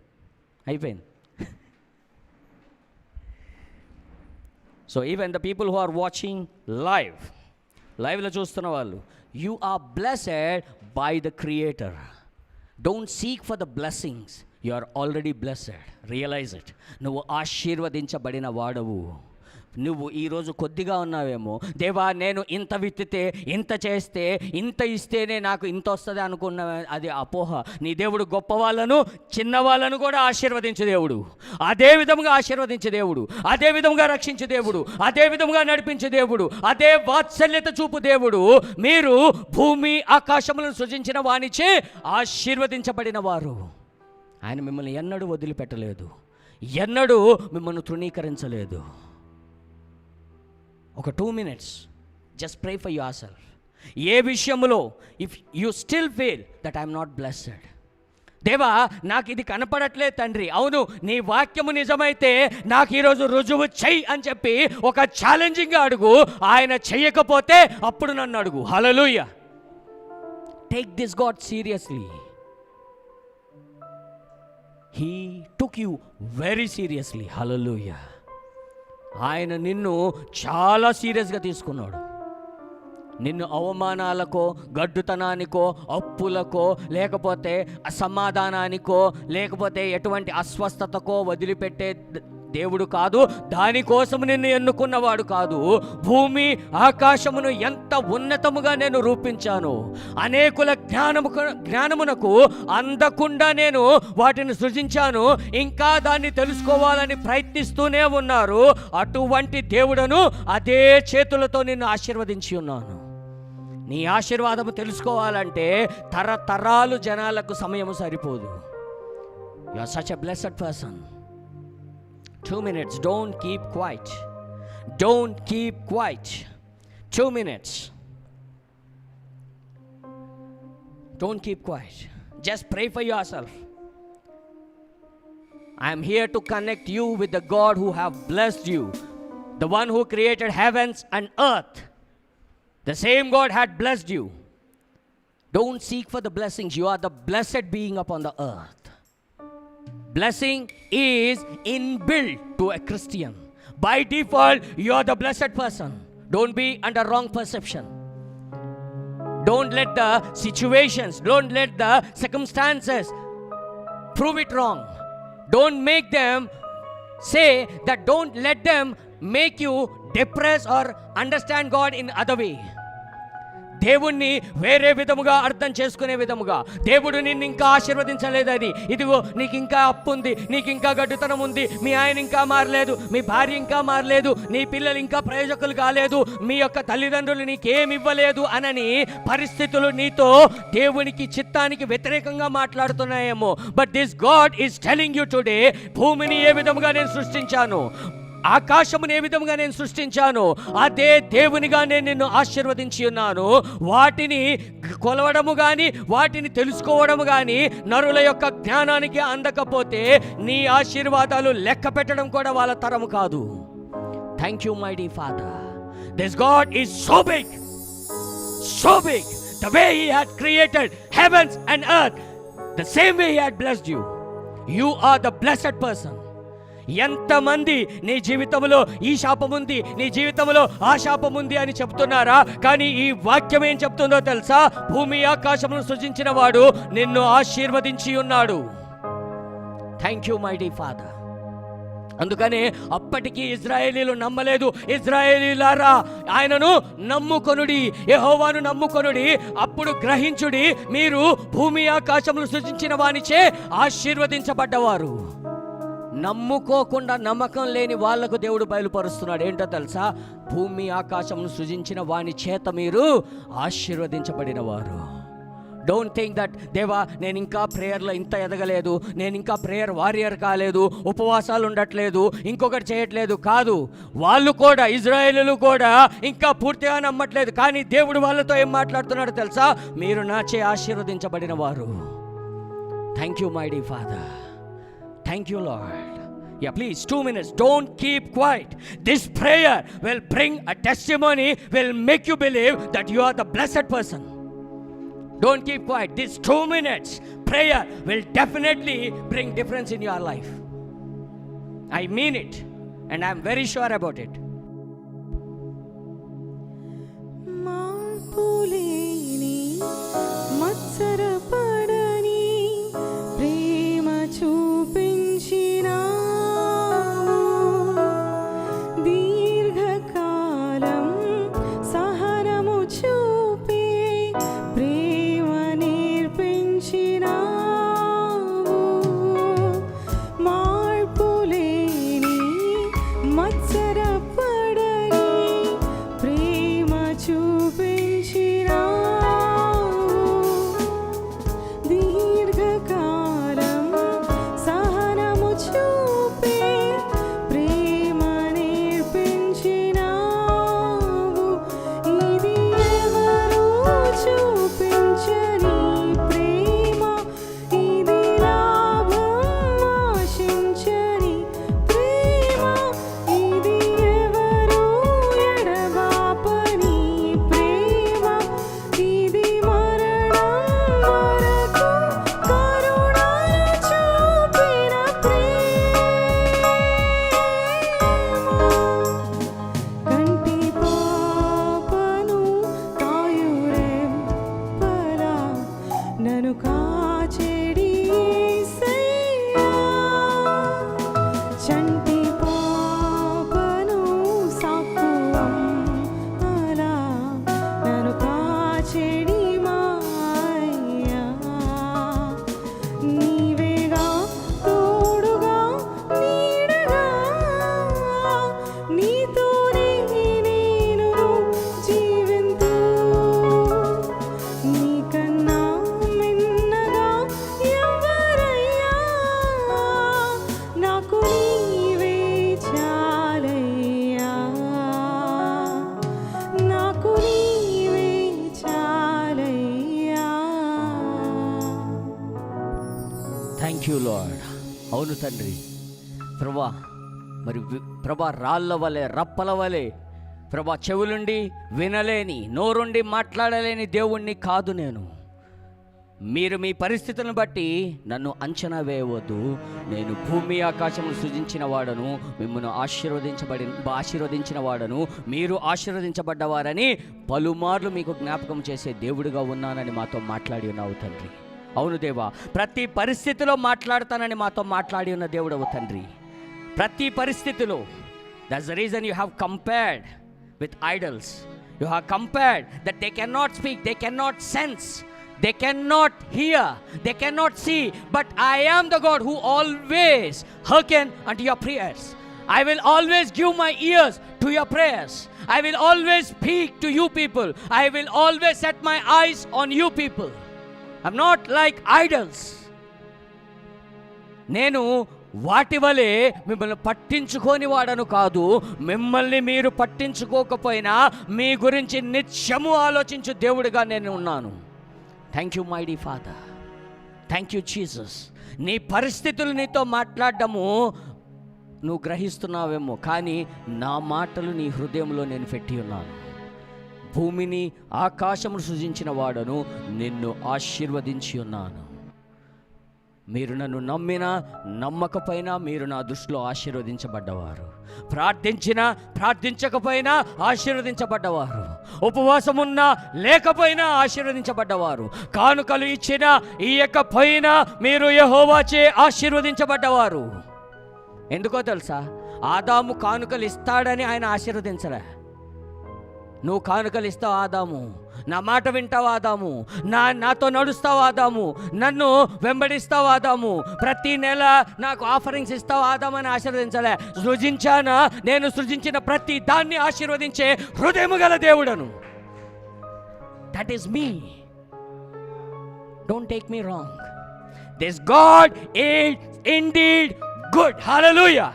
అయిపోయింది. So even the people who are watching లైవ్లో చూస్తున్న వాళ్ళు, you are blessed by the creator. Don't seek for the blessings, you are already blessed. Realise it. నువ్వు ఆశీర్వదించబడిన వాడవు. నువ్వు ఈరోజు కొద్దిగా ఉన్నావేమో, దేవా నేను ఇంత విత్తితే, ఇంత చేస్తే, ఇంత ఇస్తేనే నాకు ఇంత వస్తుంది అనుకున్న, అది అపోహ. నీ దేవుడు గొప్ప వాళ్ళను, చిన్నవాళ్ళను కూడా ఆశీర్వదించే దేవుడు. అదే విధంగా ఆశీర్వదించే దేవుడు, అదే విధంగా రక్షించే దేవుడు, అదే విధంగా నడిపించే దేవుడు, అదే వాత్సల్యత చూపు దేవుడు. మీరు భూమి ఆకాశములను సృజించిన వానిచే ఆశీర్వదించబడిన వారు. ఆయన మిమ్మల్ని ఎన్నడూ వదిలిపెట్టలేదు, ఎన్నడూ మిమ్మల్ని తృణీకరించలేదు. ఒక 2 minutes just pray for yourself. ఏ విషయంలో if you still feel that I'm not blessed, దేవా నాకు ఇది కనపడట్లేదు తండ్రి, అవును నీ వాక్యము నిజమైతే నాకు ఈరోజు రుజువు చెయ్యి అని చెప్పి ఒక ఛాలెంజింగ్గా అడుగు. ఆయన చెయ్యకపోతే అప్పుడు నన్ను అడుగు. Hallelujah. Take this God seriously. He took you very seriously. Hallelujah. ఆయన నిన్ను చాలా సీరియస్గా తీసుకున్నాడు. నిన్ను అవమానాలకో, గడ్డుతనానికో, అప్పులకో, లేకపోతే అసమాధానానికో, లేకపోతే ఎటువంటి అస్వస్థతకో వదిలిపెట్టే దేవుడు కాదు. దానికోసం నిన్ను ఎన్నుకున్నవాడు కాదు. భూమి ఆకాశమును ఎంత ఉన్నతముగా నేను రూపించాను, అనేకుల జ్ఞానమునకు అందకుండా నేను వాటిని సృజించాను. ఇంకా దాన్ని తెలుసుకోవాలని ప్రయత్నిస్తూనే ఉన్నారు. అటువంటి దేవుడను అదే చేతులతో నిన్ను ఆశీర్వదించి ఉన్నాను. నీ ఆశీర్వాదము తెలుసుకోవాలంటే తరతరాలు జనాలకు సమయము సరిపోదు. You are such a blessed person. 2 minutes. Don't keep quiet. Don't keep quiet. 2 minutes. Don't keep quiet. Just pray for yourself. I am here to connect you with the God who have blessed you, the one who created heavens and earth. The same God had blessed you. Don't seek for the blessings. You are the blessed being upon the earth. Blessing is inbuilt to a Christian. By default, you are the blessed person. Don't be under wrong perception. Don't let the situations, don't let the circumstances prove it wrong. Don't make them say that, don't let them make you depressed or understand God in other way. దేవుణ్ణి వేరే విధముగా అర్థం చేసుకునే విధముగా, దేవుడు నిన్ను ఇంకా ఆశీర్వదించలేదని, ఇదిగో నీకు ఇంకా అప్పు ఉంది, నీకు ఇంకా గడ్డుతనం ఉంది, మీ ఆయన ఇంకా మారలేదు, మీ భార్య ఇంకా మారలేదు, నీ పిల్లలు ఇంకా ప్రయోజకులు కాలేదు, మీ యొక్క తల్లిదండ్రులు నీకేమి ఇవ్వలేదు అనని పరిస్థితులు నీతో దేవునికి చిత్తానికి వ్యతిరేకంగా మాట్లాడుతున్నాయేమో. But this God is telling you today, భూమిని ఏ విధముగా నేను సృష్టించాను, ఆకాశమును ఏ విధంగా నేను సృష్టించాను, అదే దేవునిగా నేను నిన్ను ఆశీర్వదించి ఉన్నాను. వాటిని కొలవడము కానీ వాటిని తెలుసుకోవడము కానీ నరుల యొక్క జ్ఞానానికి అందకపోతే నీ ఆశీర్వాదాలు లెక్క పెట్టడం కూడా వాళ్ళ తరము కాదు. Thank you my dear father. This God is so big, so big. The way he had created heavens and earth, the same way he had blessed you. You are the blessed person. ఎంతమంది నీ జీవితంలో ఈ శాపం ఉంది, నీ జీవితంలో ఆ శాపం ఉంది అని చెప్తున్నారా? కానీ ఈ వాక్యం ఏం చెప్తుందో తెలుసా? భూమి ఆకాశమును సృజించిన వాడు నిన్ను ఆశీర్వదించి ఉన్నాడు. Thank you my dear father. అందుకనే అప్పటికి ఇజ్రాయేలీలు నమ్మలేదు. ఇజ్రాయేలీలారా, ఆయనను నమ్ముకొనుడి, యెహోవాను నమ్ముకొనుడి, అప్పుడు గ్రహించుడి, మీరు భూమి ఆకాశములు సృజించిన వానిచే ఆశీర్వదించబడ్డవారు. నమ్ముకోకుండా నమ్మకం లేని వాళ్లకు దేవుడు బయలుపరుస్తున్నాడు. ఏంటో తెలుసా? భూమి ఆకాశమును సృజించిన వాని చేత మీరు ఆశీర్వదించబడిన వారు. డోంట్ థింక్ దట్ దేవా నేను ఇంకా ప్రేయర్లో ఇంత ఎదగలేదు, నేను ఇంకా ప్రేయర్ వారియర్ కాలేదు, ఉపవాసాలు ఉండట్లేదు, ఇంకొకటి చేయట్లేదు. కాదు, వాళ్ళు కూడా, ఇజ్రాయేలీలు కూడా ఇంకా పూర్తిగా నమ్మట్లేదు. కానీ దేవుడు వాళ్ళతో ఏం మాట్లాడుతున్నాడో తెలుసా? మీరు నాచే ఆశీర్వదించబడిన వారు. Thank you my dear father. Thank you, Lord. Yeah, please, 2 minutes. Don't keep quiet. This prayer will bring a testimony, will make you believe that you are the blessed person. Don't keep quiet. This 2 minutes prayer will definitely bring difference in your life. I mean it, and I'm very sure about it. మార్పులేని మత్సరపడని ప్రేమ చూపించినా, దీర్ఘకాలం సహనము చూపి ప్రేమ నేర్పించినా, మార్పులేని మత్సరపడని ప్రేమ చూపించినా, దీర్ఘకాలం సహనము చూపి ప్రేమ నేర్పించినావు. ఇది ఎవరు చూపించని ప్రేమ, ఇది లాభం ఆశించని ప్రేమ, ఇది ఎవరు ఎడబాపని ప్రేమ, ఇది మరణం వరకు కరుణను చూపిన ప్రేమ. కంటి పాపను కాయురెంపలా నన్ను కాచెడి యేసయ్యా, చంటి పాపను సాకువమ్మలా నన్ను కాచెడి మాయ్యా. నీవేగా తోడుగా నీడగా, నీతోనే నేను జీవింతు, నీకన్నా మిన్నగా ఎవరయ్యా, నాకు నీవే చాలయ్యా, నాకు నీవే చాలయ్యా. Thank you lord. అవును తండ్రి. ప్రభా, మరి ప్రభా రాళ్ళ వలె రప్పల వలె ప్రభా చెవులుండి వినలేని, నోరుండి మాట్లాడలేని దేవుణ్ణి కాదు నేను. మీరు మీ పరిస్థితులను బట్టి నన్ను అంచనా వేయవద్దు. నేను భూమి ఆకాశమును సృజించిన వాడను, మిమ్మల్ని ఆశీర్వదించిన వాడను, మీరు ఆశీర్వదించబడ్డవారని పలుమార్లు మీకు జ్ఞాపకం చేసే దేవుడిగా ఉన్నానని మాతో మాట్లాడి ఉన్నావు తండ్రి. అవును దేవా, ప్రతి పరిస్థితిలో మాట్లాడతానని మాతో మాట్లాడి ఉన్న దేవుడవు తండ్రి. ప్రతి పరిస్థితిలో. That's the reason you have compared with idols. You are compared that they cannot speak, they cannot sense, they cannot hear, they cannot see, but I am the God who always hearken unto your prayers. I will always give my ears to your prayers. I will always speak to you people. I will always set my eyes on you people. I'm not like idols. నేను వాటి వలె మిమ్మల్ని పట్టించుకోని వాడను కాదు. మిమ్మల్ని మీరు పట్టించుకోకపోయినా మీ గురించి నిత్యము ఆలోచించు దేవుడిగా నేను ఉన్నాను. Thank you my dear father, thank you Jesus. నీ పరిస్థితులు నీతో మాట్లాడడము నువ్వు గ్రహిస్తున్నావేమో, కానీ నా మాటలు నీ హృదయంలో నేను పెట్టి ఉన్నాను. భూమిని ఆకాశమును సృజించిన వాడను నిన్ను ఆశీర్వదించి ఉన్నాను. మీరు నన్ను నమ్మినా నమ్మకపోయినా మీరు నా దృష్టిలో ఆశీర్వదించబడ్డవారు. ప్రార్థించినా ప్రార్థించకపోయినా ఆశీర్వదించబడ్డవారు. ఉపవాసమున్నా లేకపోయినా ఆశీర్వదించబడ్డవారు. కానుకలు ఇచ్చినా ఇయ్యకపోయినా మీరు యెహోవాచే ఆశీర్వదించబడ్డవారు. ఎందుకో తెలుసా? ఆదాము కానుకలు ఇస్తాడని ఆయన ఆశీర్వదించలే. నువ్వు కానుకలు ఇస్తావు ఆదాము, నా మాట వింటావు ఆదాము, నాతో నడుస్తావు ఆదాము, నన్ను వెంబడిస్తావు ఆదాము, ప్రతి నెల నాకు ఆఫరింగ్స్ ఇస్తావు ఆదాము అని ఆశీర్వదించలే. సృజించానా? నేను సృజించిన ప్రతి దాన్ని ఆశీర్వదించే హృదయము గల దేవుడను. That is me. Don't take me wrong. This God is indeed good. Hallelujah.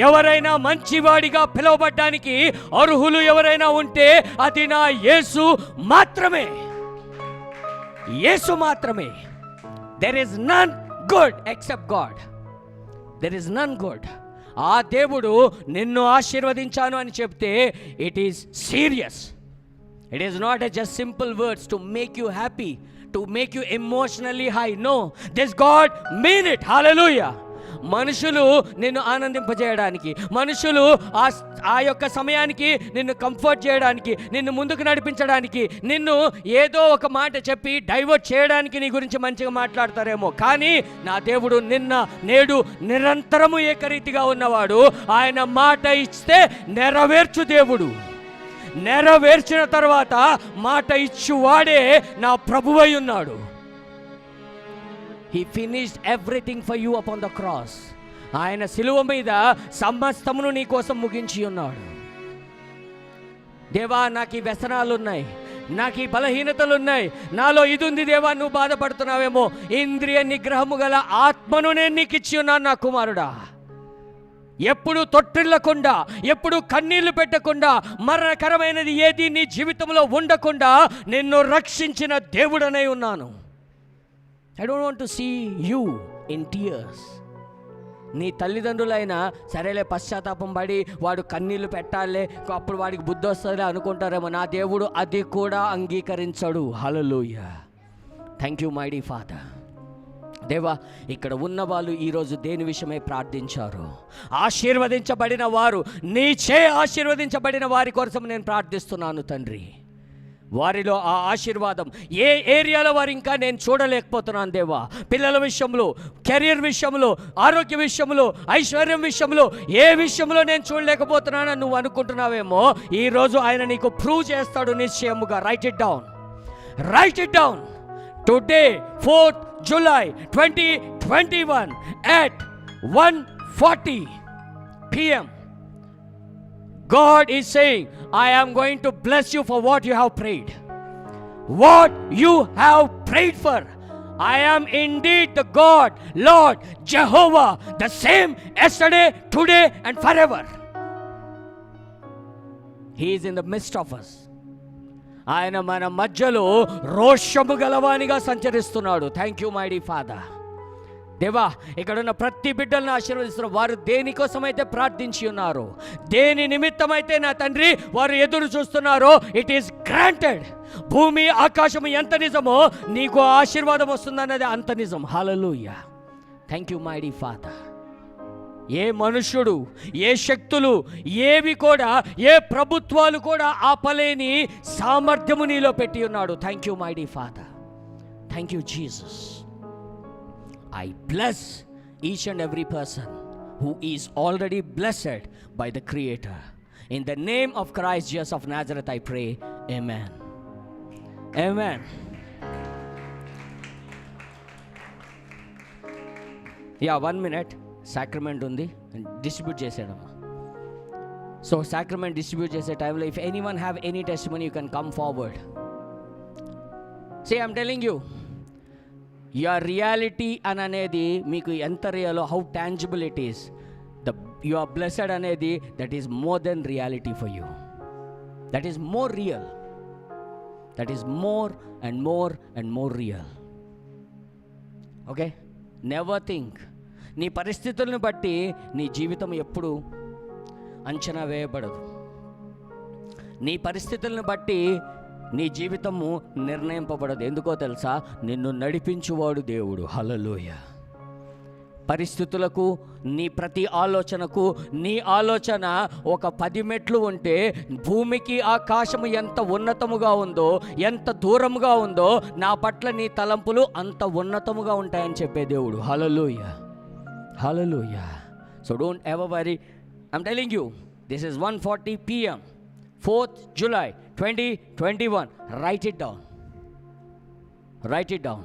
ఎవరైనా మంచివాడిగా పిలువబడ్డానికి అర్హులు ఎవరైనా ఉంటే అది నా యేసు మాత్రమే. యేసు మాత్రమే. There is none good except God. There is none good. ఆ దేవుడు నిన్ను ఆశీర్వదించాను అని చెప్తే it is serious. It is not just simple words to make you happy, to make you emotionally high. No, this God mean it. Hallelujah. మనుషులు నిన్ను ఆనందింపజేయడానికి, మనుషులు ఆ యొక్క సమయానికి నిన్ను కంఫర్ట్ చేయడానికి, నిన్ను ముందుకు నడిపించడానికి, నిన్ను ఏదో ఒక మాట చెప్పి డైవర్ట్ చేయడానికి నీ గురించి మంచిగా మాట్లాడతారేమో, కానీ నా దేవుడు నిన్న నేడు నిరంతరము ఏకరీతిగా ఉన్నవాడు. ఆయన మాట ఇస్తే నెరవేర్చు దేవుడు. నెరవేర్చిన తర్వాత మాట ఇచ్చువాడే నా ప్రభువై ఉన్నాడు. He finished everything for you upon the cross. ఆయన సిలువ మీద సమస్తమును నీ కోసం ముగించి ఉన్నాడు. దేవా, నాకు ఈ వ్యసనాలు ఉన్నాయి, నాకు ఈ బలహీనతలు ఉన్నాయి, నాలో ఇది ఉంది దేవా, నువ్వు బాధపడుతున్నావేమో. ఇంద్రియ నిగ్రహము గల ఆత్మను నేను నీకు ఇచ్చి ఉన్నాను నా కుమారుడా. ఎప్పుడు తొట్టిల్లకుండా, ఎప్పుడు కన్నీళ్లు పెట్టకుండా, మరణకరమైనది ఏది నీ జీవితంలో ఉండకుండా నిన్ను రక్షించిన దేవుడనై ఉన్నాను. I don't want to see you in tears. నీ తల్లిదండ్రులైనా సరేలే పశ్చాత్తాపం పడి వాడు కన్నీళ్లు పెట్టాలే, అప్పుడు వాడికి బుద్ధి వస్తుందిలే అనుకుంటారేమో. నా దేవుడు అది కూడా అంగీకరించడు. Hallelujah. Thank you my dear father. దేవా, ఇక్కడ ఉన్న వాళ్ళు ఈరోజు దేని విషయమై ప్రార్థించారు? ఆశీర్వదించబడిన వారు, నీచే ఆశీర్వదించబడిన వారి కోసం నేను ప్రార్థిస్తున్నాను తండ్రి. వారిలో ఆ ఆశీర్వాదం ఏ ఏరియాలో వారు ఇంకా నేను చూడలేకపోతున్నాను దేవా. పిల్లల విషయంలో, కెరీర్ విషయంలో, ఆరోగ్య విషయంలో, ఐశ్వర్యం విషయంలో, ఏ విషయంలో నేను చూడలేకపోతున్నానని నువ్వు అనుకుంటున్నావేమో, ఈరోజు ఆయన నీకు ప్రూవ్ చేస్తాడు నిశ్చయముగా. Right it down, right it down. Today 4th July 2021 at 1:40 p.m. God is saying, I am going to bless you for what you have prayed. What you have prayed for. I am indeed the God, Lord, Jehovah, the same yesterday, today and forever. He is in the midst of us. ఆయన మన మధ్యలో రోషము గలవానిగా సంచరిస్తున్నాడు. Thank you my dear father. దేవా, ఇక్కడ ఉన్న ప్రతి బిడ్డలను ఆశీర్వదిస్తున్నారు. వారు దేనికోసమైతే ప్రార్థించి ఉన్నారో, దేని నిమిత్తమైతే నా తండ్రి వారు ఎదురు చూస్తున్నారో, ఇట్ ఈస్ గ్రాంటెడ్. భూమి ఆకాశము ఎంత నిజమో నీకు ఆశీర్వాదం వస్తుందన్నది అంత నిజం. Hallelujah. Thank you my dear father. ఏ మనుష్యుడు, ఏ శక్తులు, ఏవి కూడా, ఏ ప్రభుత్వాలు కూడా ఆపలేని సామర్థ్యము నీలో పెట్టి ఉన్నాడు. Thank you my dear father. Thank you Jesus. I bless each and every person who is already blessed by the Creator. In the name of Christ Jesus of Nazareth I pray. Amen. Amen. Yeah 1 minute. Sacrament ఉంది, డిస్ట్రిబ్యూట్ చేసాడమ్మా. సో సాక్రమెంట్ డిస్ట్రిబ్యూట్ చేసే టైంలో if anyone have any testimony you can come forward. Say I'm telling you, your reality అని అనేది మీకు ఎంత రియలో, how tangible it is, you are blessed అనేది that is more than reality for you. That is more real. That is more and more and more real. Okay, never think. నీ పరిస్థితులను బట్టి నీ జీవితం ఎప్పుడు అంచనా వేయబడదు. నీ పరిస్థితులను బట్టి నీ జీవితము నిర్ణయింపబడదు. ఎందుకో తెలుసా? నిన్ను నడిపించువాడు దేవుడు. హల్లెలూయా. పరిస్థితులకు, నీ ప్రతి ఆలోచనకు, నీ ఆలోచన ఒక 10 మెట్లు ఉంటే భూమికి ఆకాశము ఎంత ఉన్నతముగా ఉందో, ఎంత దూరముగా ఉందో, నా పట్ల నీ తలంపులు అంత ఉన్నతముగా ఉంటాయని చెప్పే దేవుడు. హల్లెలూయా. Hallelujah. So don't ever worry. I'm telling you, this is 1:40 p.m. 4th July 2021. Write it down. Write it down.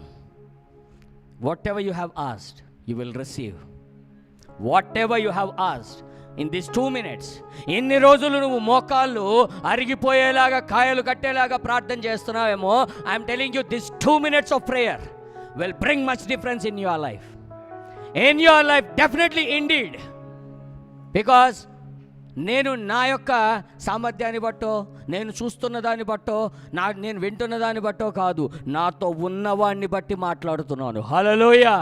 Whatever you have asked, you will receive. Whatever you have asked in these 2 minutes. ఎన్ని రోజులు నువ్వు మోకాళ్ళు అరిగిపోయేలాగా, కాయలు కట్టేలాగా ప్రార్థన చేస్తున్నావేమో, I'm telling you, this 2 minutes of prayer will bring much difference in your life. In your life, definitely, indeed. Because నేను నా యొక్క సామర్థ్యాన్ని బట్టో, నేను చూస్తున్న దాన్ని బట్టో, నేను వింటున్న దాన్ని బట్టో కాదు, నాతో ఉన్నవాడిని బట్టి మాట్లాడుతున్నాను. హల్లెలూయా.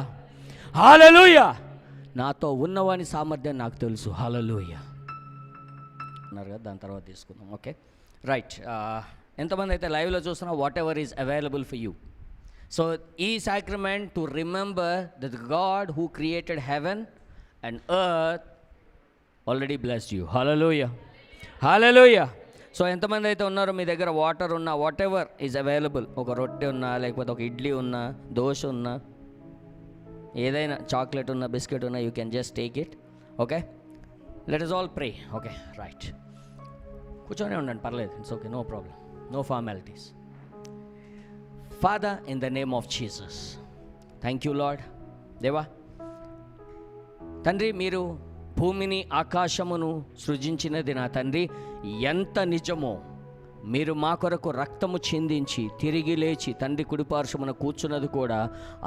హల్లెలూయా. నాతో ఉన్నవాని సామర్థ్యం నాకు తెలుసు. హల్లెలూయా అన్నారు కదా, దాని తర్వాత తీసుకుందాం. Okay, right. ఎంతమంది అయితే లైవ్లో చూస్తున్నా, what ever is available for you. So, e sacrament to remember that God who created heaven and earth already blessed you. Hallelujah. Hallelujah. So, ఎంతమంది అయితే ఉన్నారో మీ దగ్గర వాటర్ ఉన్నా, వాట్ ఎవర్ ఈజ్ అవైలబుల్, ఒక రొట్టె ఉన్నా, లేకపోతే ఒక ఇడ్లీ ఉన్నా, దోశ ఉన్నా, ఏదైనా చాక్లెట్ ఉన్నా, బిస్కెట్ ఉన్నా, you can just take it. Okay, let us all pray. Okay, right. కూర్చొని ఉండండి, పర్లేదు. It's okay, no problem, no formalities. Father, in the name of Jesus, thank you, Lord. దేవా తండ్రి, మీరు భూమిని ఆకాశమును సృజించినది నా తండ్రి ఎంత నిజమో, మీరు మా కొరకు రక్తము చిందించి తిరిగి లేచి తండ్రి కుడిపార్శ్వమున కూర్చున్నది కూడా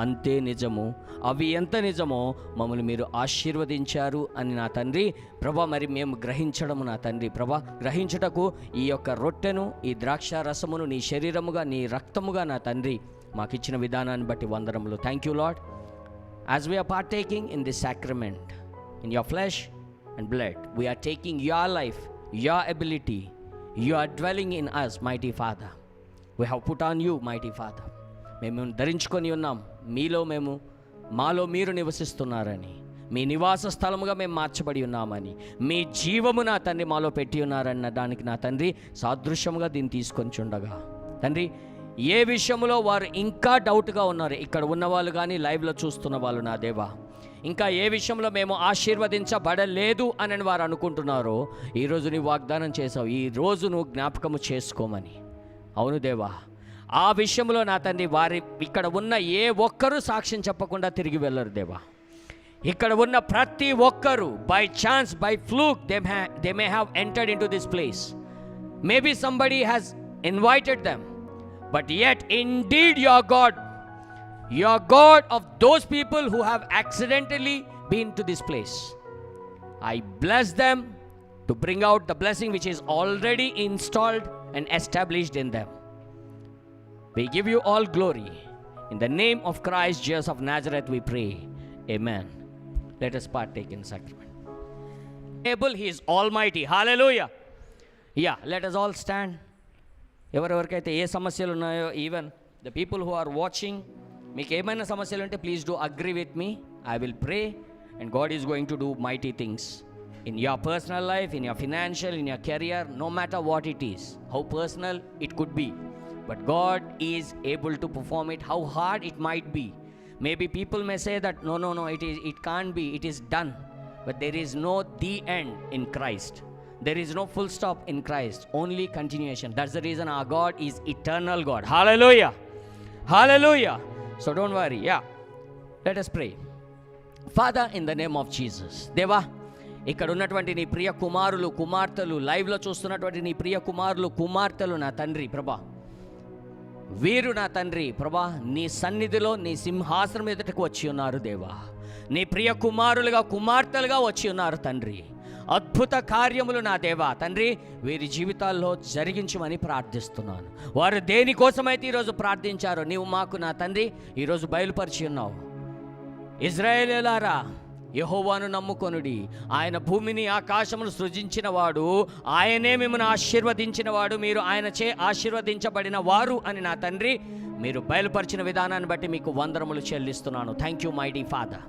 అంతే నిజము. అవి ఎంత నిజమో మమ్మల్ని మీరు ఆశీర్వదించారు అని నా తండ్రి ప్రభా, మరి మేము గ్రహించడము నా తండ్రి ప్రభా, గ్రహించుటకు ఈ యొక్క రొట్టెను, ఈ ద్రాక్ష రసమును నీ శరీరముగా, నీ రక్తముగా నా తండ్రి మాకిచ్చిన విధానాన్ని బట్టి వందనములు. Thank you Lord. As we are partaking in this sacrament, in your flesh and blood, we are taking your life, your ability. You are dwelling in us, mighty Father. We have put on you, mighty Father. మేము ధరించుకొని ఉన్నాం, మీలో మేము, మాలో మీరు నివసిస్తున్నారని, మీ నివాస స్థలముగా మేము మార్చబడి ఉన్నామని, మీ జీవము నా తండ్రి మాలో పెట్టి ఉన్నారన్న దానికి నా తండ్రి సాదృశ్యముగా దీన్ని తీసుకొని చుండగా తండ్రి, ఏ విషయంలో వారు ఇంకా డౌట్గా ఉన్నారు, ఇక్కడ ఉన్నవాళ్ళు కానీ లైవ్లో చూస్తున్న వాళ్ళు నా దేవా, ఇంకా ఏ విషయంలో మేము ఆశీర్వదించబడలేదు అని వారు అనుకుంటున్నారో, ఈరోజు నీ వాగ్దానం చేసావు, ఈ రోజు నువ్వు జ్ఞాపకము చేసుకోమని. అవును దేవా, ఆ విషయంలో నా తండ్రి వారి ఇక్కడ ఉన్న ఏ ఒక్కరూ సాక్ష్యం చెప్పకుండా తిరిగి వెళ్ళరు దేవా. ఇక్కడ ఉన్న ప్రతి ఒక్కరూ by chance, by fluke, they may have entered in to this place. Maybe somebody has invited them, but yet indeed you are God. You are God of those people who have accidentally been to this place. I bless them to bring out the blessing which is already installed and established in them. We give you all glory. In the name of Christ Jesus of Nazareth we pray. Amen. Let us partake in sacrament. Able, He is almighty. Hallelujah. Yeah, let us all stand. ఎవరెవరికైతే ఏ సమస్యలు ఉన్నాయో, even the people who are watching, మీకు ఏమైనా సమస్యలు ఉంటే please do agree with me. I will pray and God is going to do mighty things in your personal life, in your financial, in your career, no matter what it is, how personal it could be, but God is able to perform it, how hard it might be. Maybe people may say that no, it can't be, it is done, but there is no the end in Christ. There is no full stop in Christ, only continuation. That's the reason our God is eternal God. Hallelujah. Hallelujah. So don't worry. Yeah. Let us pray. Father, in the name of Jesus. Deva, ఇక్కడ ఉన్నటువంటి నీ ప్రియ కుమారులు కుమార్తెలు, లైవ్లో చూస్తున్నటువంటి నీ ప్రియ కుమారులు కుమార్తెలు నా తండ్రి ప్రభా, వీరు నా తండ్రి ప్రభా నీ సన్నిధిలో నీ సింహాసనం ఎదుటకు వచ్చి ఉన్నారు దేవా. నీ ప్రియ కుమారులుగా కుమార్తెలుగా వచ్చి ఉన్నారు తండ్రి. అద్భుత కార్యములు నా దేవా తండ్రి వీరి జీవితాల్లో జరిగించమని ప్రార్థిస్తున్నాను. వారు దేనికోసమైతే ఈరోజు ప్రార్థించారో నీవు మాకు నా తండ్రి ఈరోజు బయలుపరిచి ఉన్నావు. ఇజ్రాయేలీయులారా, యెహోవాను నమ్ముకొనుడి, ఆయన భూమిని ఆకాశమును సృజించిన వాడు, ఆయనే మిమ్మల్ని ఆశీర్వదించిన వాడు, మీరు ఆయన చే ఆశీర్వదించబడిన వారు అని నా తండ్రి మీరు బయలుపరిచిన విధానాన్ని బట్టి మీకు వందనములు చెల్లిస్తున్నాను. Thank you mighty father.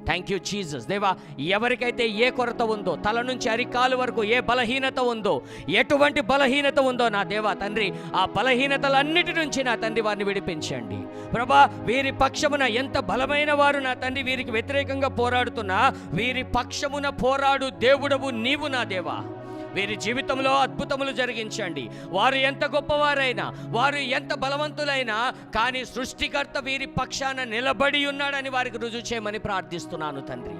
Thank you Jesus. దేవా, ఎవరికైతే ఏ కొరత ఉందో, తల నుంచి అరికాలు వరకు ఏ బలహీనత ఉందో, ఎటువంటి బలహీనత ఉందో నా దేవా తండ్రి, ఆ బలహీనతలన్నిటి నుంచి నా తండ్రి వారిని విడిపించండి ప్రభా. వీరి పక్షమున ఎంత బలమైన వారు నా తండ్రి వీరికి వ్యతిరేకంగా పోరాడుతున్నా, వీరి పక్షమున పోరాడు దేవుడవు నీవు నా దేవా. వీరి జీవితంలో అద్భుతములు జరిగించండి. వారు ఎంత గొప్పవారైనా, వారు ఎంత బలవంతులైనా, కానీ సృష్టికర్త వీరి పక్షాన నిలబడి ఉన్నాడని వారికి రుజువు చేయమని ప్రార్థిస్తున్నాను తండ్రి.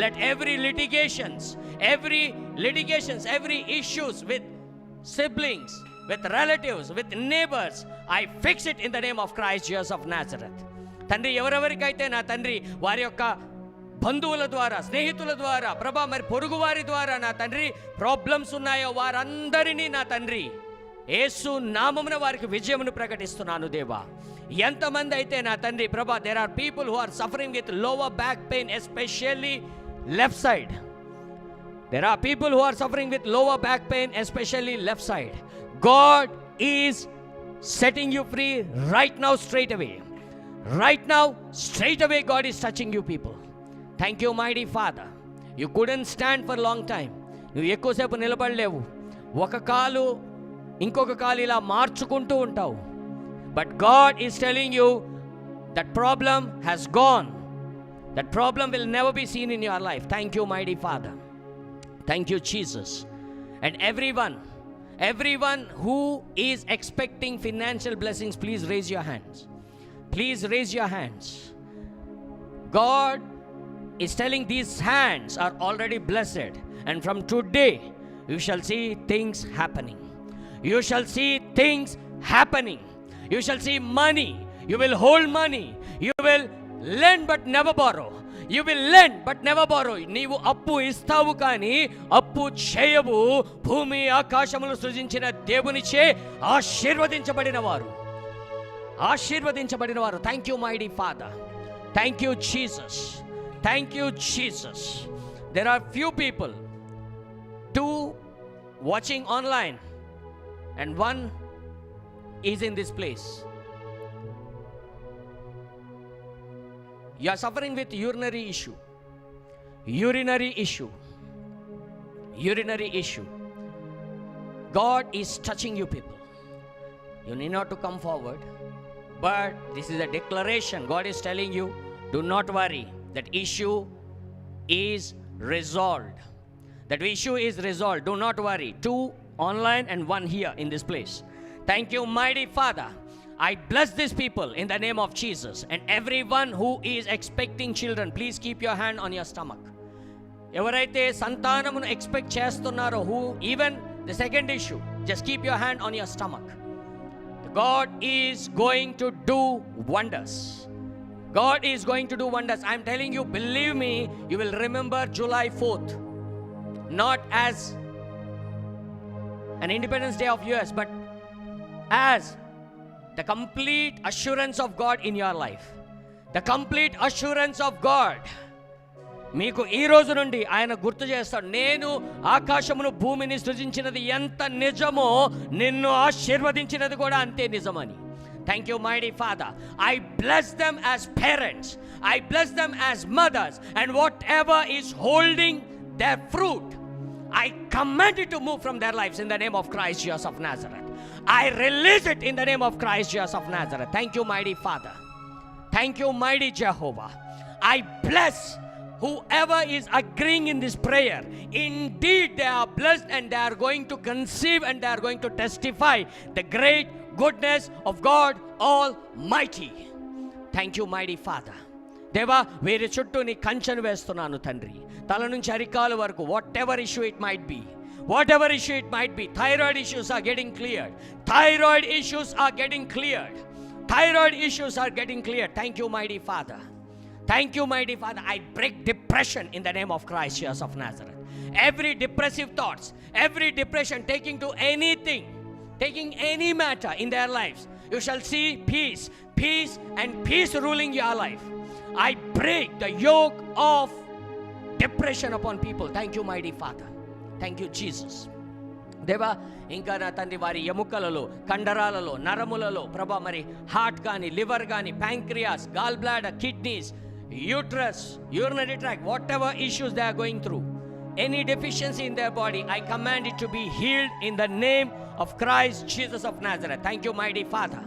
Let every litigations, every issues with siblings, with relatives, with neighbors, I fix it in the name of Christ Jesus of Nazareth. తండ్రి, ఎవరెవరికైతే నా తండ్రి వారి యొక్క బంధువుల ద్వారా, స్నేహితుల ద్వారా, ప్రభా మరి పొరుగువారి ద్వారా నా తండ్రి ప్రాబ్లమ్స్ ఉన్నాయో వారందరినీ నా తండ్రి యేసు నామమున వారికి విజయమును ప్రకటిస్తున్నాను దేవా. ఎంతమంది అయితే నా తండ్రి ప్రభా, there are people who are suffering with lower back pain, especially left side. There are people who are suffering with lower back pain, especially left side. God is setting you free right now, straight away. Right now, straight away, God is touching you people. Thank you, mighty Father. You couldn't stand for a long time. నువ్వు ఎక్కువసేపు నిలబడలేవు. ఒక కాలు ఇంకొక కాలు ఇలా మార్చుకుంటూ ఉంటావు. But God is telling you that problem has gone. That problem will never be seen in your life. Thank you, mighty Father. Thank you, Jesus. And everyone who is expecting financial blessings, please raise your hands. Please raise your hands. God is telling these hands are already blessed. And from today, you shall see things happening. You shall see things happening. You shall see money. You will hold money. You will lend but never borrow. You will lend but never borrow. నీవు అప్పు ఇస్తావు కానీ అప్పు చేయవు. భూమి ఆకాశములు సృజించిన దేవునిచే ఆశీర్వదించబడిన వారు. Thank you mighty father. Thank you Jesus. Thank you Jesus. There are few people, 2 watching online and 1 is in this place. You are suffering with urinary issue. God is touching you people. You need not to come forward, but this is a declaration. God is telling you, do not worry. That issue is resolved. Do not worry. 2 online and 1 here in this place. Thank you, mighty Father. I bless these people in the name of Jesus. And everyone who is expecting children, please keep your hand on your stomach. ఎవరైతే సంతానమును ఎక్స్పెక్ట్ చేస్తున్నారో, who even the second issue, just keep your hand on your stomach. God is going to do wonders. God is going to do wonders. I'm telling you, believe me, you will remember July 4th not as an Independence Day of US, but as the complete assurance of God in your life. The complete assurance of God. మీకు ఈ రోజు నుండి ఆయన గుర్తు చేస్తాడు, నేను ఆకాశమును భూమిని సృజించినది ఎంత నిజమో నిన్ను ఆశీర్వదించినది కూడా అంతే నిజమని. Thank you, mighty Father. I bless them as parents. I bless them as mothers. And whatever is holding their fruit, I command it to move from their lives in the name of Christ Jesus of Nazareth. I release it in the name of Christ Jesus of Nazareth. Thank you, mighty Father. Thank you, mighty Jehovah. I bless whoever is agreeing in this prayer, indeed they are blessed and they are going to conceive and they are going to testify the great goodness of God Almighty. Thank you, mighty Father. దేవా, వీరి చుట్టూ నీ కంచెను వేస్తున్నాను తండ్రి. తల నుంచి అరికాల వరకు, what ever issue it might be, whatever issue it might be. Thyroid issues are getting cleared. Thyroid issues are getting cleared. Thyroid issues are getting cleared. Thank you, mighty Father. Thank you, mighty Father. I break depression in the name of Christ Jesus of Nazareth. Every depressive thoughts, every depression taking to anything, taking any matter in their lives, you shall see peace, peace and peace ruling your life. I break the yoke of depression upon people. Thank you, mighty Father. Thank you Jesus. దేవా, ఇంకా నా తండ్రి వారి ఎముకలలో, కండరాలలో, నరములలో ప్రభా, మరి హార్ట్ కానీ, లివర్ కానీ, pancreas, gallbladder, kidneys, uterus, urinary tract, whatever issues they are going through, any deficiency in their body, I command it to be healed in the name of Christ Jesus of Nazareth. Thank you, mighty Father.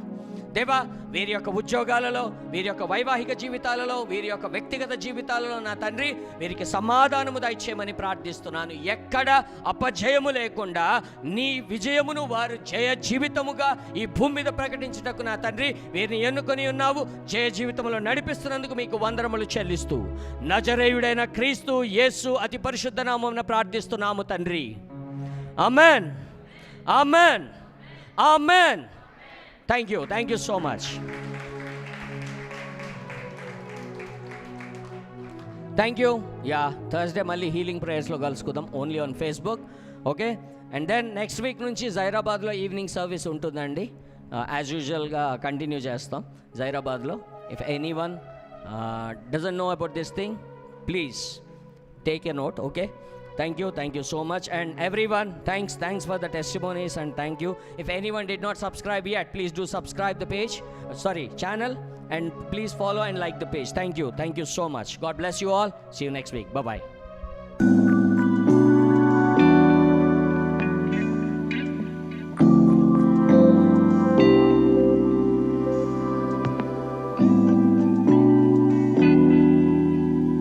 దేవా, వీరి యొక్క ఉద్యోగాలలో, వీరి యొక్క వైవాహిక జీవితాలలో, వీరి యొక్క వ్యక్తిగత జీవితాలలో నా తండ్రి వీరికి సమాధానము దయచేయమని ప్రార్థిస్తున్నాను. ఎక్కడ అపజయము లేకుండా నీ విజయమును వారు జయ జీవితముగా ఈ భూమి మీద ప్రకటించుటకు నా తండ్రి వీరిని ఎన్నుకొని ఉన్నావు. జయ జీవితంలో నడిపిస్తున్నందుకు మీకు వందనములు చెల్లిస్తూ నజరేయుడైన క్రీస్తు యేసు అతి పరిశుద్ధ నామమున ప్రార్థిస్తున్నాము తండ్రి. Amen, amen, amen. Thank you so much. Thank you. Yeah, Thursday మళ్ళీ హీలింగ్ ప్రేయర్స్లో కలుసుకుందాం, only on Facebook. Okay, and then next week నుంచి జైరాబాద్లో ఈవినింగ్ సర్వీస్ ఉంటుందండి. యాజ్ యూజువల్గా కంటిన్యూ చేస్తాం జైరాబాద్లో. If any one doesn't know about this thing, please take a note. Okay, thank you so much. And everyone, thanks for the testimonies, and thank you. If anyone did not subscribe yet, please do subscribe the page, channel, and please follow and like the page. Thank you so much. God bless you all. See you next week. Bye bye.